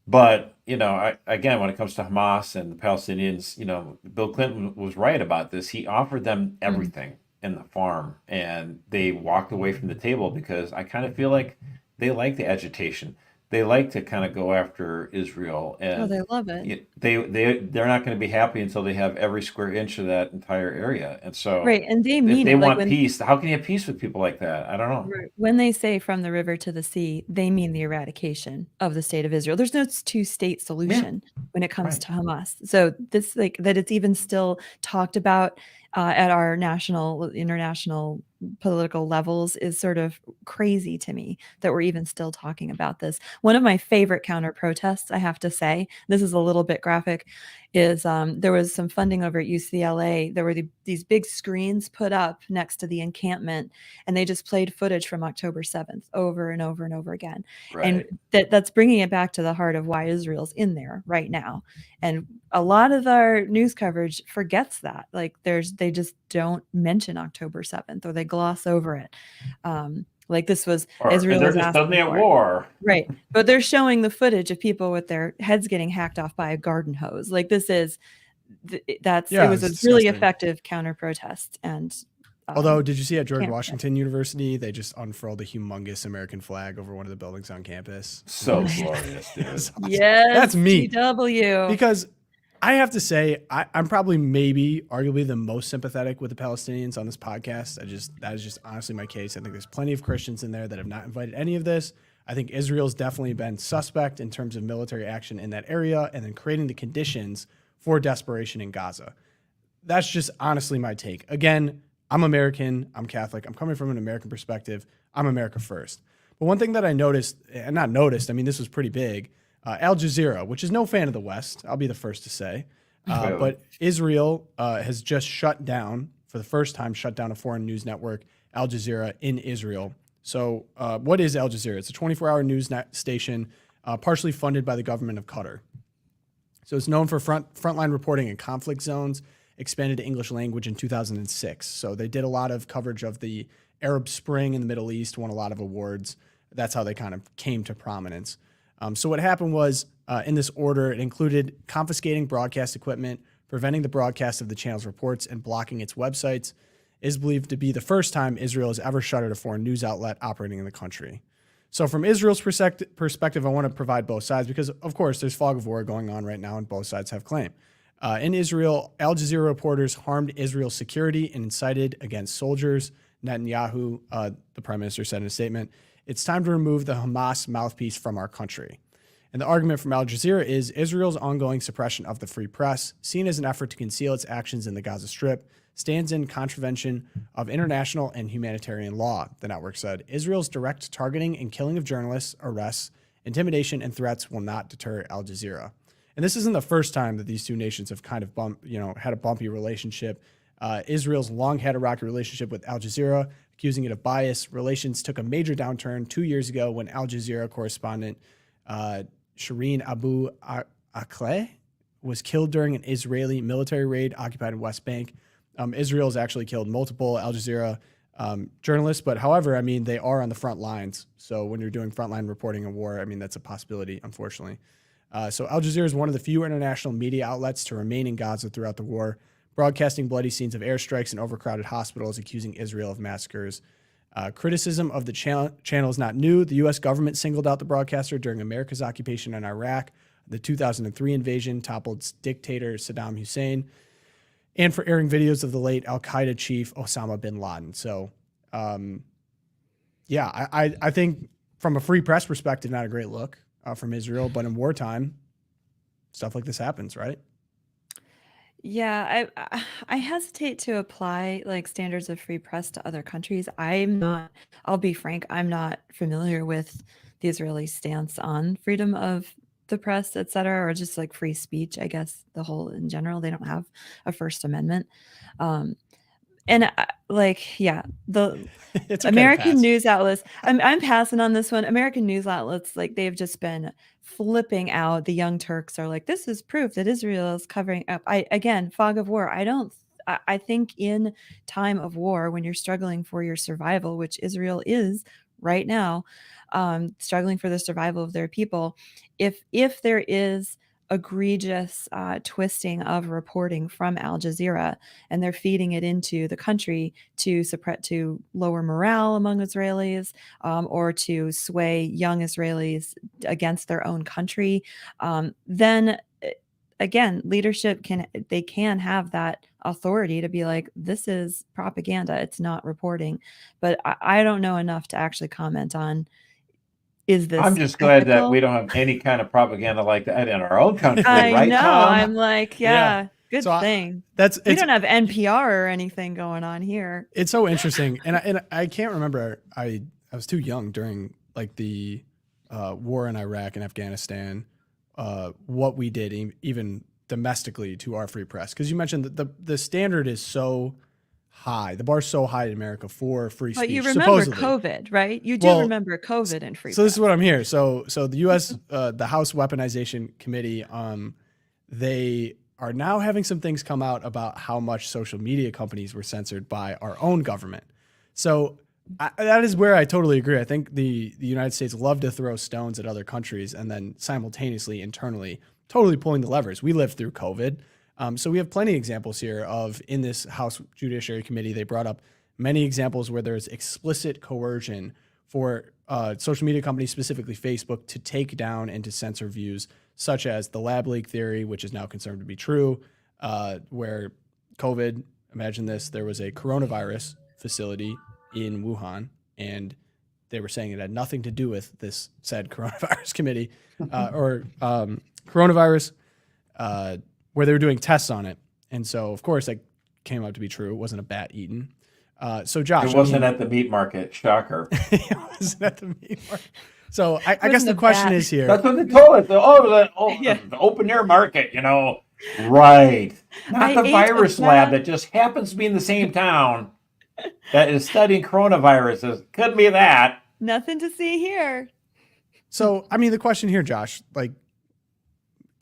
Speaker 3: But again, when it comes to Hamas and the Palestinians, Bill Clinton was right about this. He offered them
Speaker 2: Mm.
Speaker 3: everything in the farm, and they walked away from the table because I kind of feel like they like the agitation. They like to kind of go after Israel,
Speaker 2: Oh,
Speaker 3: and
Speaker 2: they love it.
Speaker 3: they're not going to be happy until they have every square inch of that entire area. And so,
Speaker 2: Right, and they
Speaker 3: if
Speaker 2: mean
Speaker 3: they
Speaker 2: it. Like
Speaker 3: want peace, how can you have peace with people like that? I don't know.
Speaker 2: when they say from the river to the sea, they mean the eradication of the state of Israel. There's no two-state
Speaker 3: Yeah,
Speaker 2: solution when it comes
Speaker 3: right.
Speaker 2: to Hamas. So this, like, that it's even still talked about at our national, international political levels is sort of crazy to me that we're even still talking about this. One of my favorite counter protests, I have to say, this is a little bit graphic, is there was some funding over at UCLA. There were these big screens put up next to the encampment, and they just played footage from October 7th over and over and over again. And
Speaker 3: Right.
Speaker 2: that's bringing it back to the heart of why Israel's in there right now. And a lot of our news coverage forgets that. Like they just don't mention October 7th, or they gloss over it. Like this was
Speaker 3: And
Speaker 2: Israel
Speaker 3: they're
Speaker 2: was
Speaker 3: just suddenly
Speaker 2: asking
Speaker 3: at
Speaker 2: for it.
Speaker 3: war.
Speaker 2: Right. But they're showing the footage of people with their heads getting hacked off by a garden hose. Like this is it
Speaker 1: Yeah,
Speaker 2: was
Speaker 1: it's
Speaker 2: a really
Speaker 1: disgusting.
Speaker 2: effective counter protest. And
Speaker 1: Although, did you see at George
Speaker 2: can't forget.
Speaker 1: Washington University, they just unfurled a humongous American flag over one of the buildings on campus?
Speaker 3: So
Speaker 2: Nice.
Speaker 3: glorious, dude.
Speaker 1: That's awesome.
Speaker 2: Yes,
Speaker 1: That's me.
Speaker 2: GW.
Speaker 1: Because I have to say, I'm probably maybe arguably the most sympathetic with the Palestinians on this podcast. That is just honestly my case. I think there's plenty of Christians in there that have not invited any of this. I think Israel's definitely been suspect in terms of military action in that area and then creating the conditions for desperation in Gaza. That's just honestly my take. Again, I'm American, I'm Catholic, I'm coming from an American perspective. I'm America first. But one thing that I noticed, and not noticed, I mean, this was pretty big. Al Jazeera, which is no fan of the West, I'll be the first to say.
Speaker 3: Clearly.
Speaker 1: But Israel has just shut down, for the first time, shut down a foreign news network, Al Jazeera, in Israel. So, what is Al Jazeera? It's a 24-hour news station, partially funded by the government of Qatar. So, it's known for frontline reporting in conflict zones, expanded to English language in 2006. So, they did a lot of coverage of the Arab Spring in the Middle East, won a lot of awards. That's how they kind of came to prominence. So what happened was, in this order, it included confiscating broadcast equipment, preventing the broadcast of the channel's reports, and blocking its websites. It is believed to be the first time Israel has ever shuttered a foreign news outlet operating in the country. So from Israel's perspective, I want to provide both sides because, of course, there's fog of war going on right now, and both sides have claim. In Israel, Al Jazeera reporters harmed Israel's security and incited against soldiers. Netanyahu, the prime minister, said in a statement, "It's time to remove the Hamas mouthpiece from our country." And the argument from Al Jazeera is Israel's ongoing suppression of the free press, seen as an effort to conceal its actions in the Gaza Strip, stands in contravention of international and humanitarian law, the network said. Israel's direct targeting and killing of journalists, arrests, intimidation, and threats will not deter Al Jazeera. And this isn't the first time that these two nations have kind of had a bumpy relationship. Israel's long had a rocky relationship with Al Jazeera, accusing it of bias. Relations took a major downturn 2 years ago when Al Jazeera correspondent Shireen Abu Akleh was killed during an Israeli military raid occupied in West Bank. Israel has actually killed multiple Al Jazeera journalists, but however, I mean, they are on the front lines. So when you're doing frontline reporting of war, I mean, that's a possibility, unfortunately. So Al Jazeera is one of the few international media outlets to remain in Gaza throughout the war, broadcasting bloody scenes of airstrikes and overcrowded hospitals, accusing Israel of massacres. Criticism of the channel is not new. The U.S. government singled out the broadcaster during America's occupation in Iraq, the 2003 invasion toppled dictator Saddam Hussein, and for airing videos of the late al-Qaeda chief Osama bin Laden. So, yeah, I think from a free press perspective, not a great look from Israel, but in wartime, stuff like this happens, right?
Speaker 2: Yeah, I hesitate to apply like standards of free press to other countries. I'll be frank, I'm not familiar with the Israeli stance on freedom of the press, et cetera, or just like free speech, I guess, the whole in general. They don't have a First Amendment. Um, yeah, the
Speaker 1: It's okay to
Speaker 2: American
Speaker 1: pass.
Speaker 2: news outlets. I'm passing on this one. American news outlets, like they've just been flipping out. The Young Turks are like, this is proof that Israel is covering up. Again, fog of war. I think in time of war, when you're struggling for your survival, which Israel is right now, struggling for the survival of their people, if there is egregious twisting of reporting from Al Jazeera, and they're feeding it into the country to lower morale among Israelis, or to sway young Israelis against their own country, then again, leadership can have that authority to be like, this is propaganda, it's not reporting. But I don't know enough to actually comment on, is
Speaker 3: I'm
Speaker 2: this
Speaker 3: just glad that we
Speaker 2: ethical?
Speaker 3: don't have any kind of propaganda like that in our own country,
Speaker 2: I
Speaker 3: right,
Speaker 2: know.
Speaker 3: Tom?
Speaker 2: I'm like,
Speaker 1: Yeah.
Speaker 2: yeah, good
Speaker 1: So
Speaker 2: thing.
Speaker 1: that's
Speaker 2: We
Speaker 1: it's
Speaker 2: don't have NPR or anything going on here.
Speaker 1: it's so interesting, and I can't remember. I was too young during like the war in Iraq and Afghanistan. What we did even domestically to our free press, because you mentioned that the standard is so high, the bar's so high in America for free
Speaker 2: But you
Speaker 1: speech.
Speaker 2: remember
Speaker 1: Supposedly,
Speaker 2: COVID, right? You do
Speaker 1: well,
Speaker 2: remember COVID and free
Speaker 1: so this is
Speaker 2: press.
Speaker 1: what I'm here. So the U.S. The House Weaponization Committee, they are now having some things come out about how much social media companies were censored by our own government. So that is where I totally agree. I think the United States love to throw stones at other countries and then simultaneously internally totally pulling the levers. We lived through COVID. So we have plenty of examples here of, in this House Judiciary Committee, they brought up many examples where there's explicit coercion for social media companies, specifically Facebook, to take down and to censor views such as the lab leak theory, which is now confirmed to be true, where COVID, imagine this, there was a coronavirus facility in Wuhan, and they were saying it had nothing to do with this said coronavirus committee or coronavirus, where they were doing tests on it. And so, of course, that came out to be true. It wasn't a bat eaten. So, Josh,
Speaker 3: It wasn't at the meat market. Shocker.
Speaker 1: it wasn't at the meat market. So, I guess
Speaker 2: Wasn't
Speaker 1: the
Speaker 2: a
Speaker 1: question
Speaker 2: bat.
Speaker 1: is here.
Speaker 3: That's what they told us.
Speaker 2: Yeah.
Speaker 3: The open air market, Right. Not
Speaker 2: I
Speaker 3: the
Speaker 2: ate a
Speaker 3: virus lab
Speaker 2: bat.
Speaker 3: that just happens to be in the same town that is studying coronaviruses. Couldn't be that.
Speaker 2: Nothing to see here.
Speaker 1: So, I mean, the question here, Josh, like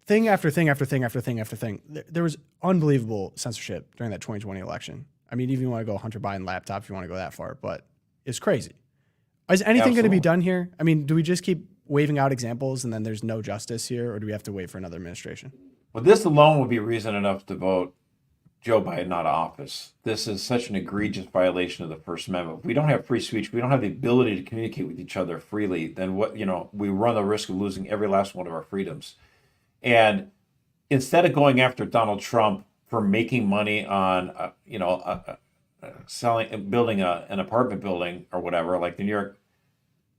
Speaker 1: thing after thing after thing after thing after thing, there was unbelievable censorship during that 2020 election. I mean, even you want to go Hunter Biden laptop if you want to go that far, but it's crazy. Is anything going to be
Speaker 3: Absolutely.
Speaker 1: done here? I mean, do we just keep waving out examples and then there's no justice here, or do we have to wait for another administration?
Speaker 3: Well, this alone would be reason enough to vote Joe Biden out of office. This is such an egregious violation of the First Amendment. If we don't have free speech, we don't have the ability to communicate with each other freely, then we run the risk of losing every last one of our freedoms. And instead of going after Donald Trump for making money on, building an apartment building or whatever, like the New York,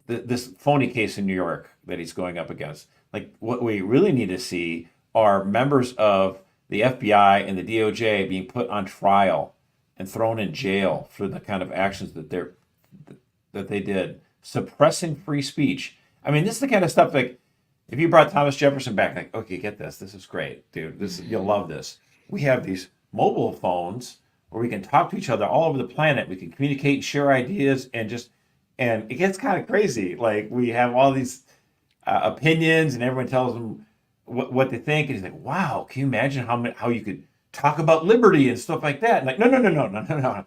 Speaker 3: this phony case in New York that he's going up against, like what we really need to see are members of the FBI and the DOJ being put on trial and thrown in jail for the kind of actions that they did, suppressing free speech. I mean, this is the kind of stuff like, if you brought Thomas Jefferson back, like, okay, get this. This is great, dude. You'll love this. We have these mobile phones where we can talk to each other all over the planet. We can communicate, share ideas, and it gets kind of crazy. Like, we have all these opinions, and everyone tells them what they think. And he's like, wow, can you imagine how you could talk about liberty and stuff like that? And like, no.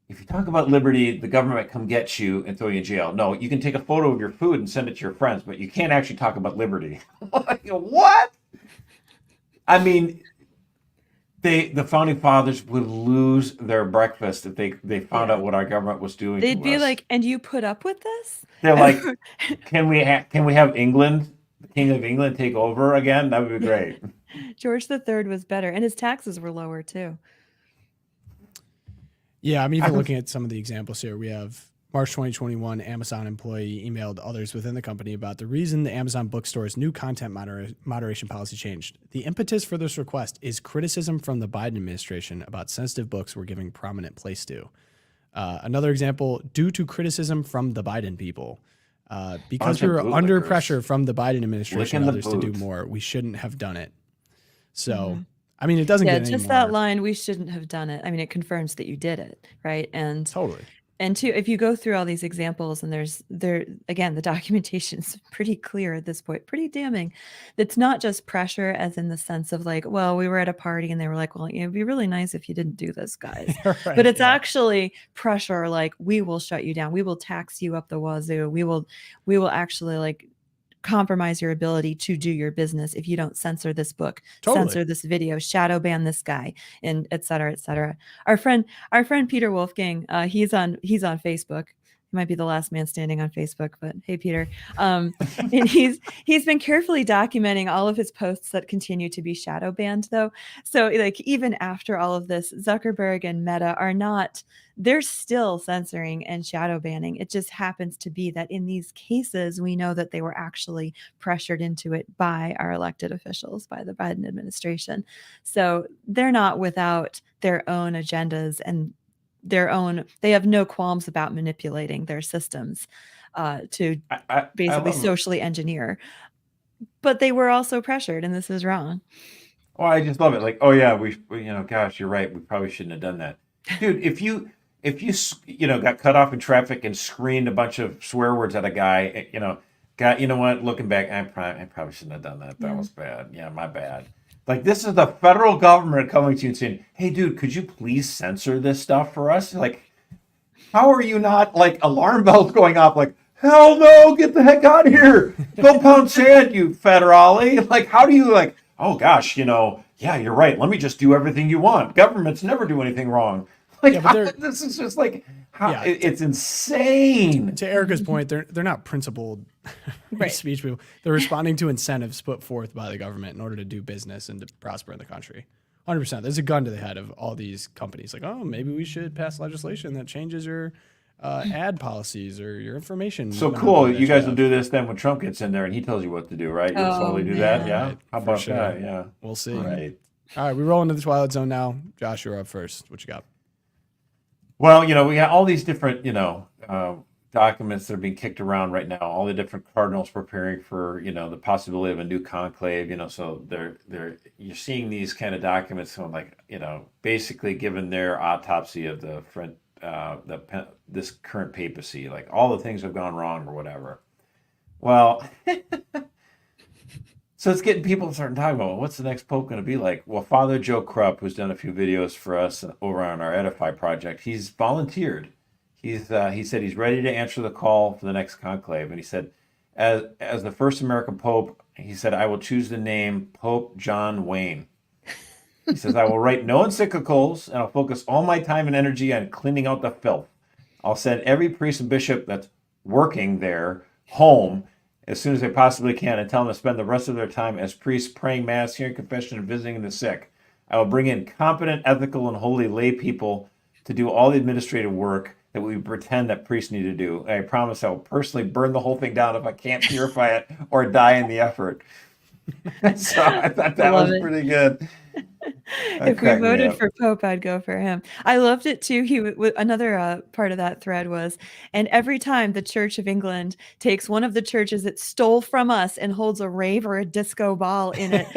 Speaker 3: If you talk about liberty, the government might come get you and throw you in jail. No, you can take a photo of your food and send it to your friends, but you can't actually talk about liberty. Like, what? I mean, the founding fathers would lose their breakfast if they found out what our government was doing.
Speaker 2: They'd
Speaker 3: to
Speaker 2: be
Speaker 3: us.
Speaker 2: like, and you put up with this?
Speaker 3: They're like, can we have England, the King of England, take over again? That would be great.
Speaker 2: George III was better, and his taxes were lower too.
Speaker 1: Yeah, I'm even looking at some of the examples here. We have March 2021, Amazon employee emailed others within the company about the reason the Amazon bookstore's new content moderation policy changed. The impetus for this request is criticism from the Biden administration about sensitive books we're giving prominent place to. Another example, due to criticism from the Biden people. Because
Speaker 3: Bunch
Speaker 1: we
Speaker 3: of
Speaker 1: were under
Speaker 3: bootlickers.
Speaker 1: pressure from the Biden administration
Speaker 3: Licking
Speaker 1: and
Speaker 3: the
Speaker 1: others to do
Speaker 3: boot.
Speaker 1: more, we shouldn't have done it. So,
Speaker 2: Mhm.
Speaker 1: I mean, it doesn't
Speaker 2: Yeah,
Speaker 1: get any
Speaker 2: just that
Speaker 1: more.
Speaker 2: line, "We shouldn't have done it." I mean, it confirms that you did it, right?
Speaker 1: Totally.
Speaker 2: And two, if you go through all these examples and there again, the documentation is pretty clear at this point, pretty damning. It's not just pressure as in the sense of like, well, we were at a party and they were like, well, it'd be really nice if you didn't do this, guys. But
Speaker 1: Right.
Speaker 2: it's
Speaker 1: Yeah.
Speaker 2: actually pressure like, we will shut you down. We will tax you up the wazoo. We will actually like compromise your ability to do your business if you don't censor this book,
Speaker 1: Totally.
Speaker 2: censor this video, shadow ban this guy, and et cetera, et cetera. Our friend Peter Wolfgang, he's on Facebook. He might be the last man standing on Facebook, but hey, Peter. And he's been carefully documenting all of his posts that continue to be shadow banned, though. So like even after all of this, Zuckerberg and Meta are not. They're still censoring and shadow banning. It just happens to be that in these cases, we know that they were actually pressured into it by our elected officials, by the Biden administration. So they're not without their own agendas and they have no qualms about manipulating their systems to
Speaker 3: I
Speaker 2: basically
Speaker 3: love.
Speaker 2: socially engineer. But they were also pressured, and this is wrong.
Speaker 3: Oh, I just love it. Like, oh yeah, gosh, you're right. We probably shouldn't have done that, dude. If you got cut off in traffic and screamed a bunch of swear words at a guy, you know what? Looking back, I probably shouldn't have done that. That
Speaker 2: Yeah.
Speaker 3: was bad. Yeah, my bad. Like, this is the federal government coming to you and saying, "Hey, dude, could you please censor this stuff for us?" Like, how are you not like alarm bells going off? Like, hell no, get the heck out of here! Go pound sand, you federale. Like, how do you like? Oh gosh, yeah, you're right. Let me just do everything you want. Governments never do anything wrong. Like,
Speaker 1: Yeah, but
Speaker 3: this is just like how
Speaker 1: Yeah.
Speaker 3: it's insane.
Speaker 1: To Erica's point, they're not principled
Speaker 2: Right.
Speaker 1: speech people. They're responding to incentives put forth by the government in order to do business and to prosper in the country. 100%. There's a gun to the head of all these companies. Like, oh, maybe we should pass legislation that changes your ad policies or your information.
Speaker 3: So
Speaker 1: monopoly
Speaker 3: cool.
Speaker 1: that
Speaker 3: You guys will
Speaker 1: have.
Speaker 3: do this then when Trump gets in there and he tells you what to do, right? You'll
Speaker 2: Oh,
Speaker 3: totally do that.
Speaker 2: man.
Speaker 3: Yeah.
Speaker 1: Right,
Speaker 3: How
Speaker 1: for
Speaker 3: about
Speaker 1: sure.
Speaker 3: that? Yeah.
Speaker 1: We'll see.
Speaker 3: Right.
Speaker 1: All right, we roll into the Twilight Zone now. Josh, you're up first. What you got?
Speaker 3: Well, we got all these different, documents that are being kicked around right now. All the different cardinals preparing for, the possibility of a new conclave. So you're seeing these kind of documents, so like, basically given their autopsy of the front, this current papacy, like all the things have gone wrong or whatever. Well, so it's getting people starting talking about, well, what's the next pope going to be like? Well, Father Joe Krupp, who's done a few videos for us over on our Edify project, he's volunteered. He said he's ready to answer the call for the next conclave. And he said, as the first American pope, he said, I will choose the name Pope John Wayne. He says, I will write no encyclicals, and I'll focus all my time and energy on cleaning out the filth. I'll send every priest and bishop that's working there home as soon as they possibly can and tell them to spend the rest of their time as priests praying mass, hearing confession, and visiting the sick. I will bring in competent, ethical, and holy lay people to do all the administrative work that we pretend that priests need to do. And I promise I will personally burn the whole thing down if I can't purify it or die in the effort. So I thought that
Speaker 2: Love
Speaker 3: was
Speaker 2: it.
Speaker 3: pretty good.
Speaker 2: If we voted for Pope, I'd go for him. I loved it too. Another part of that thread was, and every time the Church of England takes one of the churches it stole from us and holds a rave or a disco ball in it,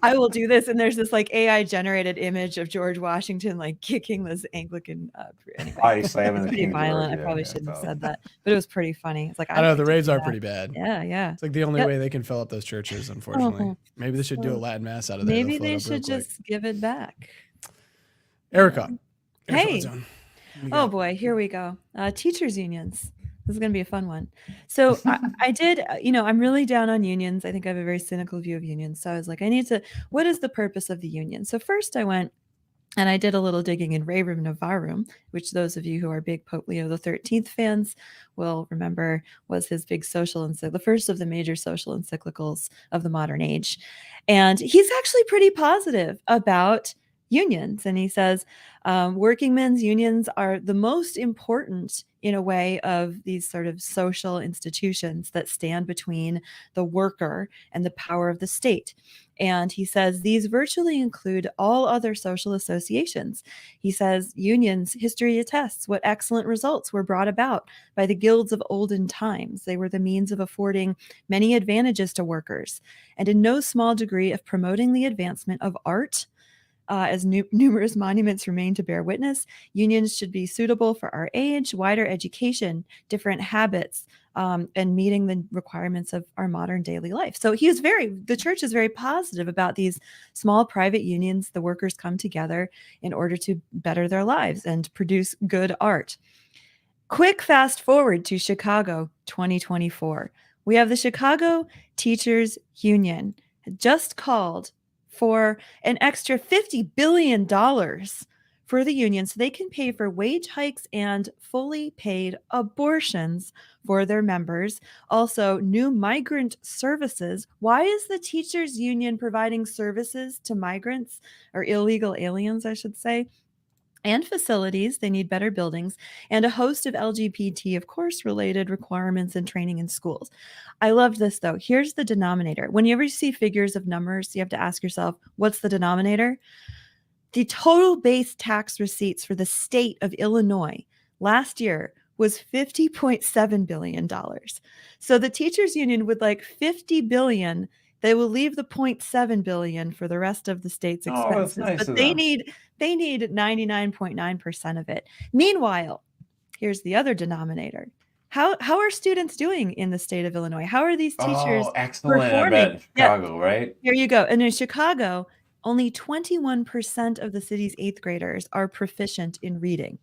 Speaker 2: I will do this. And there's this like AI generated image of George Washington like kicking this Anglican. Anyway,
Speaker 3: Body slamming
Speaker 2: it's
Speaker 3: the
Speaker 2: pretty
Speaker 3: King
Speaker 2: violent.
Speaker 3: George.
Speaker 2: I probably shouldn't have said that, but it was pretty funny. It's like
Speaker 1: I know
Speaker 2: I'd
Speaker 1: the
Speaker 2: like to
Speaker 1: raves
Speaker 2: do
Speaker 1: are
Speaker 2: that.
Speaker 1: pretty bad.
Speaker 2: Yeah.
Speaker 1: It's like the only
Speaker 2: Yep.
Speaker 1: way they can fill up those churches, unfortunately.
Speaker 2: Uh-huh.
Speaker 1: Maybe they should do a
Speaker 2: Well,
Speaker 1: Latin mass out of there.
Speaker 2: Maybe
Speaker 1: They'll
Speaker 2: they
Speaker 1: float up real
Speaker 2: should
Speaker 1: quick.
Speaker 2: just give it back.
Speaker 1: Erica. Twilight
Speaker 2: Hey.
Speaker 1: Zone. What do you
Speaker 2: Oh
Speaker 1: got?
Speaker 2: boy, here we go. Teachers unions. This is going to be a fun one. So I did, I'm really down on unions. I think I have a very cynical view of unions. So I was like, what is the purpose of the union? So first I went and I did a little digging in Rerum Novarum, which those of you who are big Pope Leo the 13th fans will remember was his big the first of the major social encyclicals of the modern age. And he's actually pretty positive about unions. And he says working men's unions are the most important in a way of these sort of social institutions that stand between the worker and the power of the state. And he says these virtually include all other social associations. He says unions, history attests what excellent results were brought about by the guilds of olden times. They were the means of affording many advantages to workers, and in no small degree of promoting the advancement of art. As numerous monuments remain to bear witness, unions should be suitable for our age, wider education, different habits, and meeting the requirements of our modern daily life. So the church is very positive about these small private unions. The workers come together in order to better their lives and produce good art. Quick fast forward to Chicago 2024. We have the Chicago Teachers Union just called for an extra $50 billion for the union so they can pay for wage hikes and fully paid abortions for their members. Also, new migrant services. Why is the teachers union providing services to migrants, or illegal aliens, I should say? And facilities, they need better buildings, and a host of LGBT, of course, related requirements and training in schools. I love this, though. Here's the denominator. Whenever you see figures of numbers, you have to ask yourself, what's the denominator? The total base tax receipts for the state of Illinois last year was $50.7 billion. So the teachers union would like $50 billion. They will leave the $0.7 billion for the rest of the state's expenses,
Speaker 3: that's nice
Speaker 2: but
Speaker 3: of
Speaker 2: they
Speaker 3: them.
Speaker 2: need 99.9% of it. Meanwhile, here's the other denominator. How are students doing in the state of Illinois? How are these teachers
Speaker 3: excellent.
Speaker 2: performing?
Speaker 3: I bet in Chicago, right?
Speaker 2: Here you go. And in Chicago, only 21% of the city's 8th graders are proficient in reading.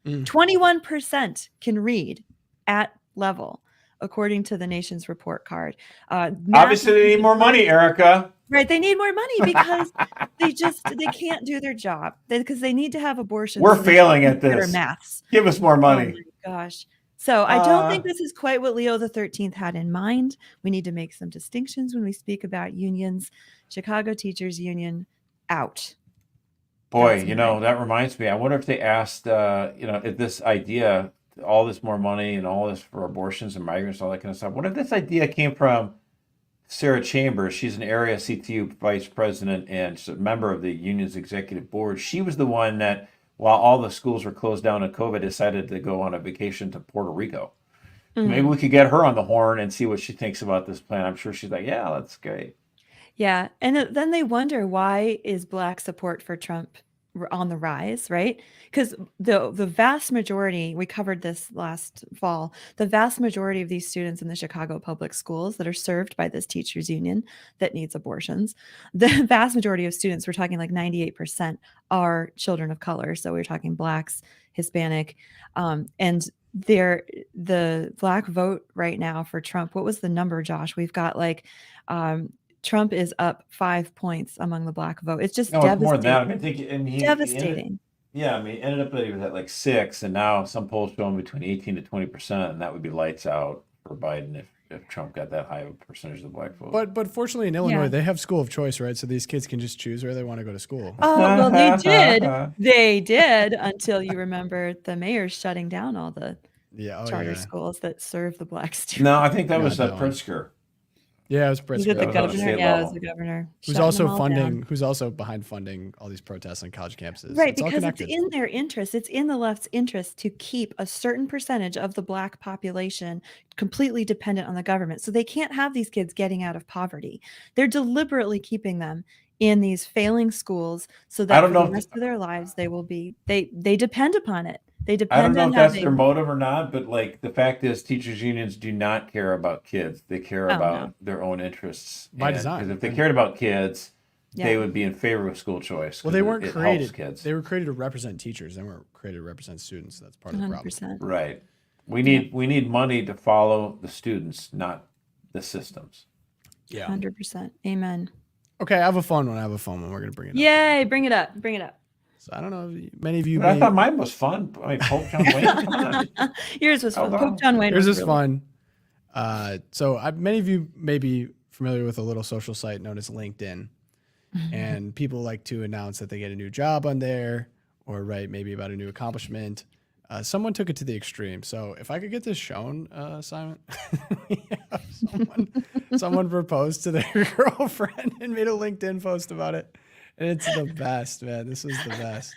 Speaker 2: 21% can read at level, according to the nation's report card.
Speaker 3: Obviously, they need more money, Erica.
Speaker 2: Right. They need more money because they can't do their job because they need to have abortions.
Speaker 3: We're
Speaker 2: so they
Speaker 3: failing
Speaker 2: can
Speaker 3: at
Speaker 2: do better
Speaker 3: this.
Speaker 2: maths.
Speaker 3: Give us more
Speaker 2: Oh
Speaker 3: money.
Speaker 2: my gosh. So I don't think this is quite what Leo the 13th had in mind. We need to make some distinctions when we speak about unions. Chicago Teachers Union out.
Speaker 3: Boy, that reminds me. I wonder if they asked, if this idea, all this more money and all this for abortions and migrants, all that kind of stuff. What if this idea came from Sarah Chambers? She's an area CTU vice president and she's a member of the union's executive board. She was the one that, while all the schools were closed down in COVID, decided to go on a vacation to Puerto Rico. Mm-hmm. Maybe we could get her on the horn and see what she thinks about this plan. I'm sure she's like, yeah, that's great.
Speaker 2: Yeah. And then they wonder, why is Black support for Trump on the rise, right? Because the vast majority, we covered this last fall, the vast majority of these students in the Chicago public schools that are served by this teachers union that needs abortions, the vast majority of students, we're talking like 98%, are children of color. So we're talking Blacks, Hispanic, and the Black vote right now for Trump. What was the number, Josh? We've got like Trump is up 5 points among the Black vote. It's just devastating.
Speaker 3: More than that. I mean,
Speaker 2: devastating.
Speaker 3: He ended up at like 6, and now some polls show him between 18 to 20%, and that would be lights out for Biden if Trump got that high of a percentage of the Black vote.
Speaker 1: But fortunately in Illinois, they have school of choice, right? So these kids can just choose where they want to go to school.
Speaker 2: Oh, well, they did. They did, until you remember the mayor's shutting down all the charter schools that serve the Black students.
Speaker 3: No, I think that was Pritzker.
Speaker 1: Yeah, it was Pritzker.
Speaker 2: Was it the governor? Yeah, it was the governor.
Speaker 1: Who's also behind funding all these protests on college campuses.
Speaker 2: Right, because it's in their interest. It's in the left's interest to keep a certain percentage of the Black population completely dependent on the government. So they can't have these kids getting out of poverty. They're deliberately keeping them in these failing schools so that for the rest of their lives they will be they depend upon it. They depend.
Speaker 3: I don't know if that's their motive or not, but like the fact is, teachers unions do not care about kids. They care about their own interests
Speaker 1: by design.
Speaker 3: Because if they cared about kids, they would be in favor of school choice.
Speaker 1: Well, they weren't created. They were created to represent teachers. They weren't created to represent students. That's part of the
Speaker 2: 100%.
Speaker 1: problem.
Speaker 3: Right. We need money to follow the students, not the systems.
Speaker 2: Yeah. 100%. Amen.
Speaker 1: Okay, I have a fun one. We're gonna bring it up.
Speaker 2: Yay! Bring it up.
Speaker 1: So I don't know if many of you.
Speaker 3: I thought mine was fun. I mean, Pope John Wayne. Come on.
Speaker 2: Yours was fun. Pope John Wayne.
Speaker 1: Yours was fun. So many of you may be familiar with a little social site known as LinkedIn. and people like to announce that they get a new job on there or write maybe about a new accomplishment. Someone took it to the extreme. So if I could get this shown, Simon, yeah, someone proposed to their girlfriend and made a LinkedIn post about it. And it's the best, man. This was the best.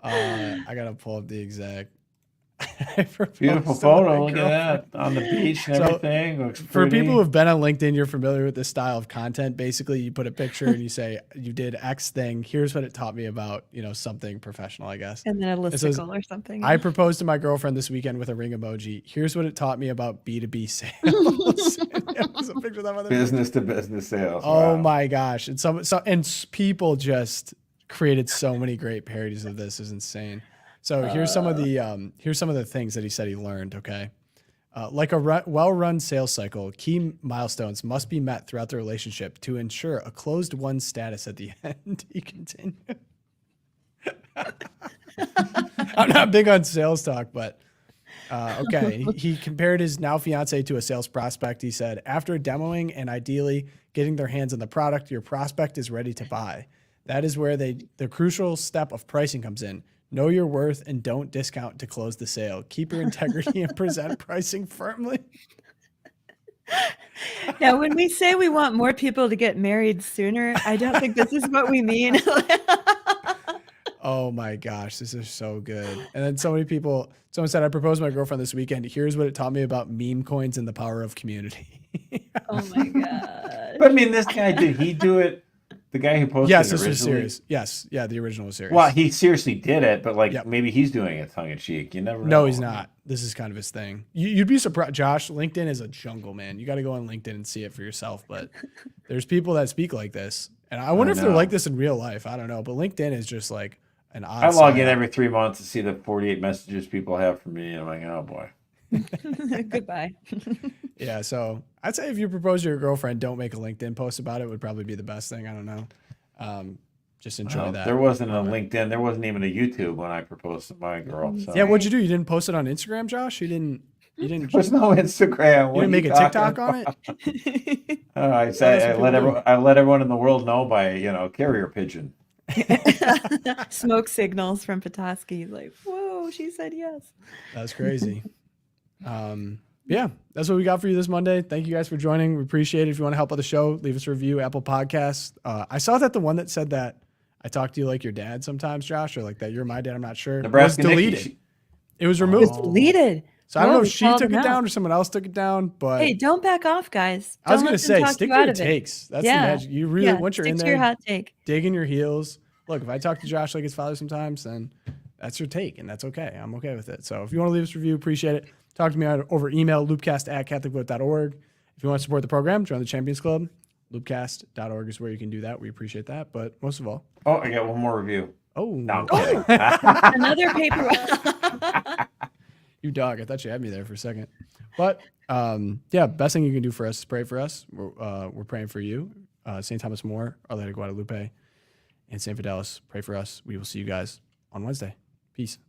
Speaker 1: I got to pull up the exact.
Speaker 3: Beautiful photo. Look at that on the beach and everything. Looks
Speaker 1: for
Speaker 3: pretty.
Speaker 1: people who've been on LinkedIn, you're familiar with this style of content. Basically, you put a picture and you say you did X thing. Here's what it taught me about, something professional, I guess.
Speaker 2: And then a listicle or something.
Speaker 1: I proposed to my girlfriend this weekend with a ring emoji. Here's what it taught me about B2B sales. It was a picture of that mother
Speaker 3: business to business sales.
Speaker 1: Oh
Speaker 3: Wow.
Speaker 1: my gosh! And people just created so many great parodies of this. It's insane. So here's some of the things that he said he learned. Okay, like a well-run sales cycle, key milestones must be met throughout the relationship to ensure a closed-won status at the end. He continued. I'm not big on sales talk, but okay. He compared his now fiance to a sales prospect. He said, after demoing and ideally getting their hands on the product, your prospect is ready to buy. That is where the crucial step of pricing comes in. Know your worth and don't discount to close the sale. Keep your integrity and present pricing firmly.
Speaker 2: Now, when we say we want more people to get married sooner, I don't think this is what we mean.
Speaker 1: Oh my gosh, this is so good. And then someone said, I proposed to my girlfriend this weekend. Here's what it taught me about meme coins and the power of community.
Speaker 2: Oh my god.
Speaker 3: But I mean, this guy, did he do it? The guy who posted
Speaker 1: Yes,
Speaker 3: it
Speaker 1: this was
Speaker 3: originally?
Speaker 1: serious. Yes. Yeah, the original was serious.
Speaker 3: Well, he seriously did it, but
Speaker 1: Yep.
Speaker 3: maybe he's doing it tongue in cheek. You never know.
Speaker 1: No, he's not. This is kind of his thing. You'd be surprised. Josh, LinkedIn is a jungle, man. You got to go on LinkedIn and see it for yourself. But there's people that speak like this. And I wonder if they're
Speaker 3: know.
Speaker 1: like this in real life. I don't know. But LinkedIn is just like an odd
Speaker 3: I log
Speaker 1: side.
Speaker 3: in every 3 months to see the 48 messages people have from me. And I'm like, oh boy.
Speaker 2: Goodbye.
Speaker 1: Yeah, so I'd say if you propose to your girlfriend, don't make a LinkedIn post about it. Would probably be the best thing. I don't know. Just enjoy that.
Speaker 3: There wasn't a LinkedIn. There wasn't even a YouTube when I proposed to my girl. So.
Speaker 1: Yeah, what'd you do? You didn't post it on Instagram, Josh? You didn't.
Speaker 3: There's no Instagram.
Speaker 1: You didn't make a TikTok on
Speaker 2: it?
Speaker 3: I said I let everyone in the world know by carrier pigeon.
Speaker 2: Smoke signals from Petoskey. Like, whoa, she said yes.
Speaker 1: That's crazy. Yeah, that's what we got for you this Monday. Thank you guys for joining. We appreciate it. If you want to help out the show, leave us a review, Apple Podcasts. I saw that the one that said that I talk to you like your dad sometimes, Josh, or like that you're my dad, I'm not sure.
Speaker 3: Nebraska
Speaker 1: it was deleted.
Speaker 3: Nikki.
Speaker 1: It was removed.
Speaker 2: It's deleted.
Speaker 1: So I don't
Speaker 2: Well,
Speaker 1: know
Speaker 2: we
Speaker 1: if she
Speaker 2: called
Speaker 1: took
Speaker 2: him
Speaker 1: it down
Speaker 2: out.
Speaker 1: or someone else took it down, but
Speaker 2: Hey, don't back off, guys.
Speaker 1: I was
Speaker 2: Don't
Speaker 1: going
Speaker 2: let
Speaker 1: to
Speaker 2: them
Speaker 1: say,
Speaker 2: talk
Speaker 1: stick
Speaker 2: you
Speaker 1: to
Speaker 2: out
Speaker 1: your
Speaker 2: of it.
Speaker 1: takes. That's
Speaker 2: Yeah.
Speaker 1: the magic. You really, once you're
Speaker 2: stick
Speaker 1: in
Speaker 2: to
Speaker 1: there,
Speaker 2: your hot take.
Speaker 1: digging your heels. Look, if I talk to Josh like his father sometimes, then that's your take, and that's okay. I'm okay with it. So if you want to leave us a review, appreciate it. Talk to me over email, loopcast@catholicvote.org. If you want to support the program, join the Champions Club. Loopcast.org is where you can do that. We appreciate that. But most of all,
Speaker 3: I got one more review.
Speaker 1: oh,
Speaker 3: No.
Speaker 2: Another paper.
Speaker 1: you dog. I thought you had me there for a second. But yeah, best thing you can do for us is pray for us. We're praying for you. St. Thomas More, Our Lady of Guadalupe, and St. Fidelis, pray for us. We will see you guys on Wednesday. Peace.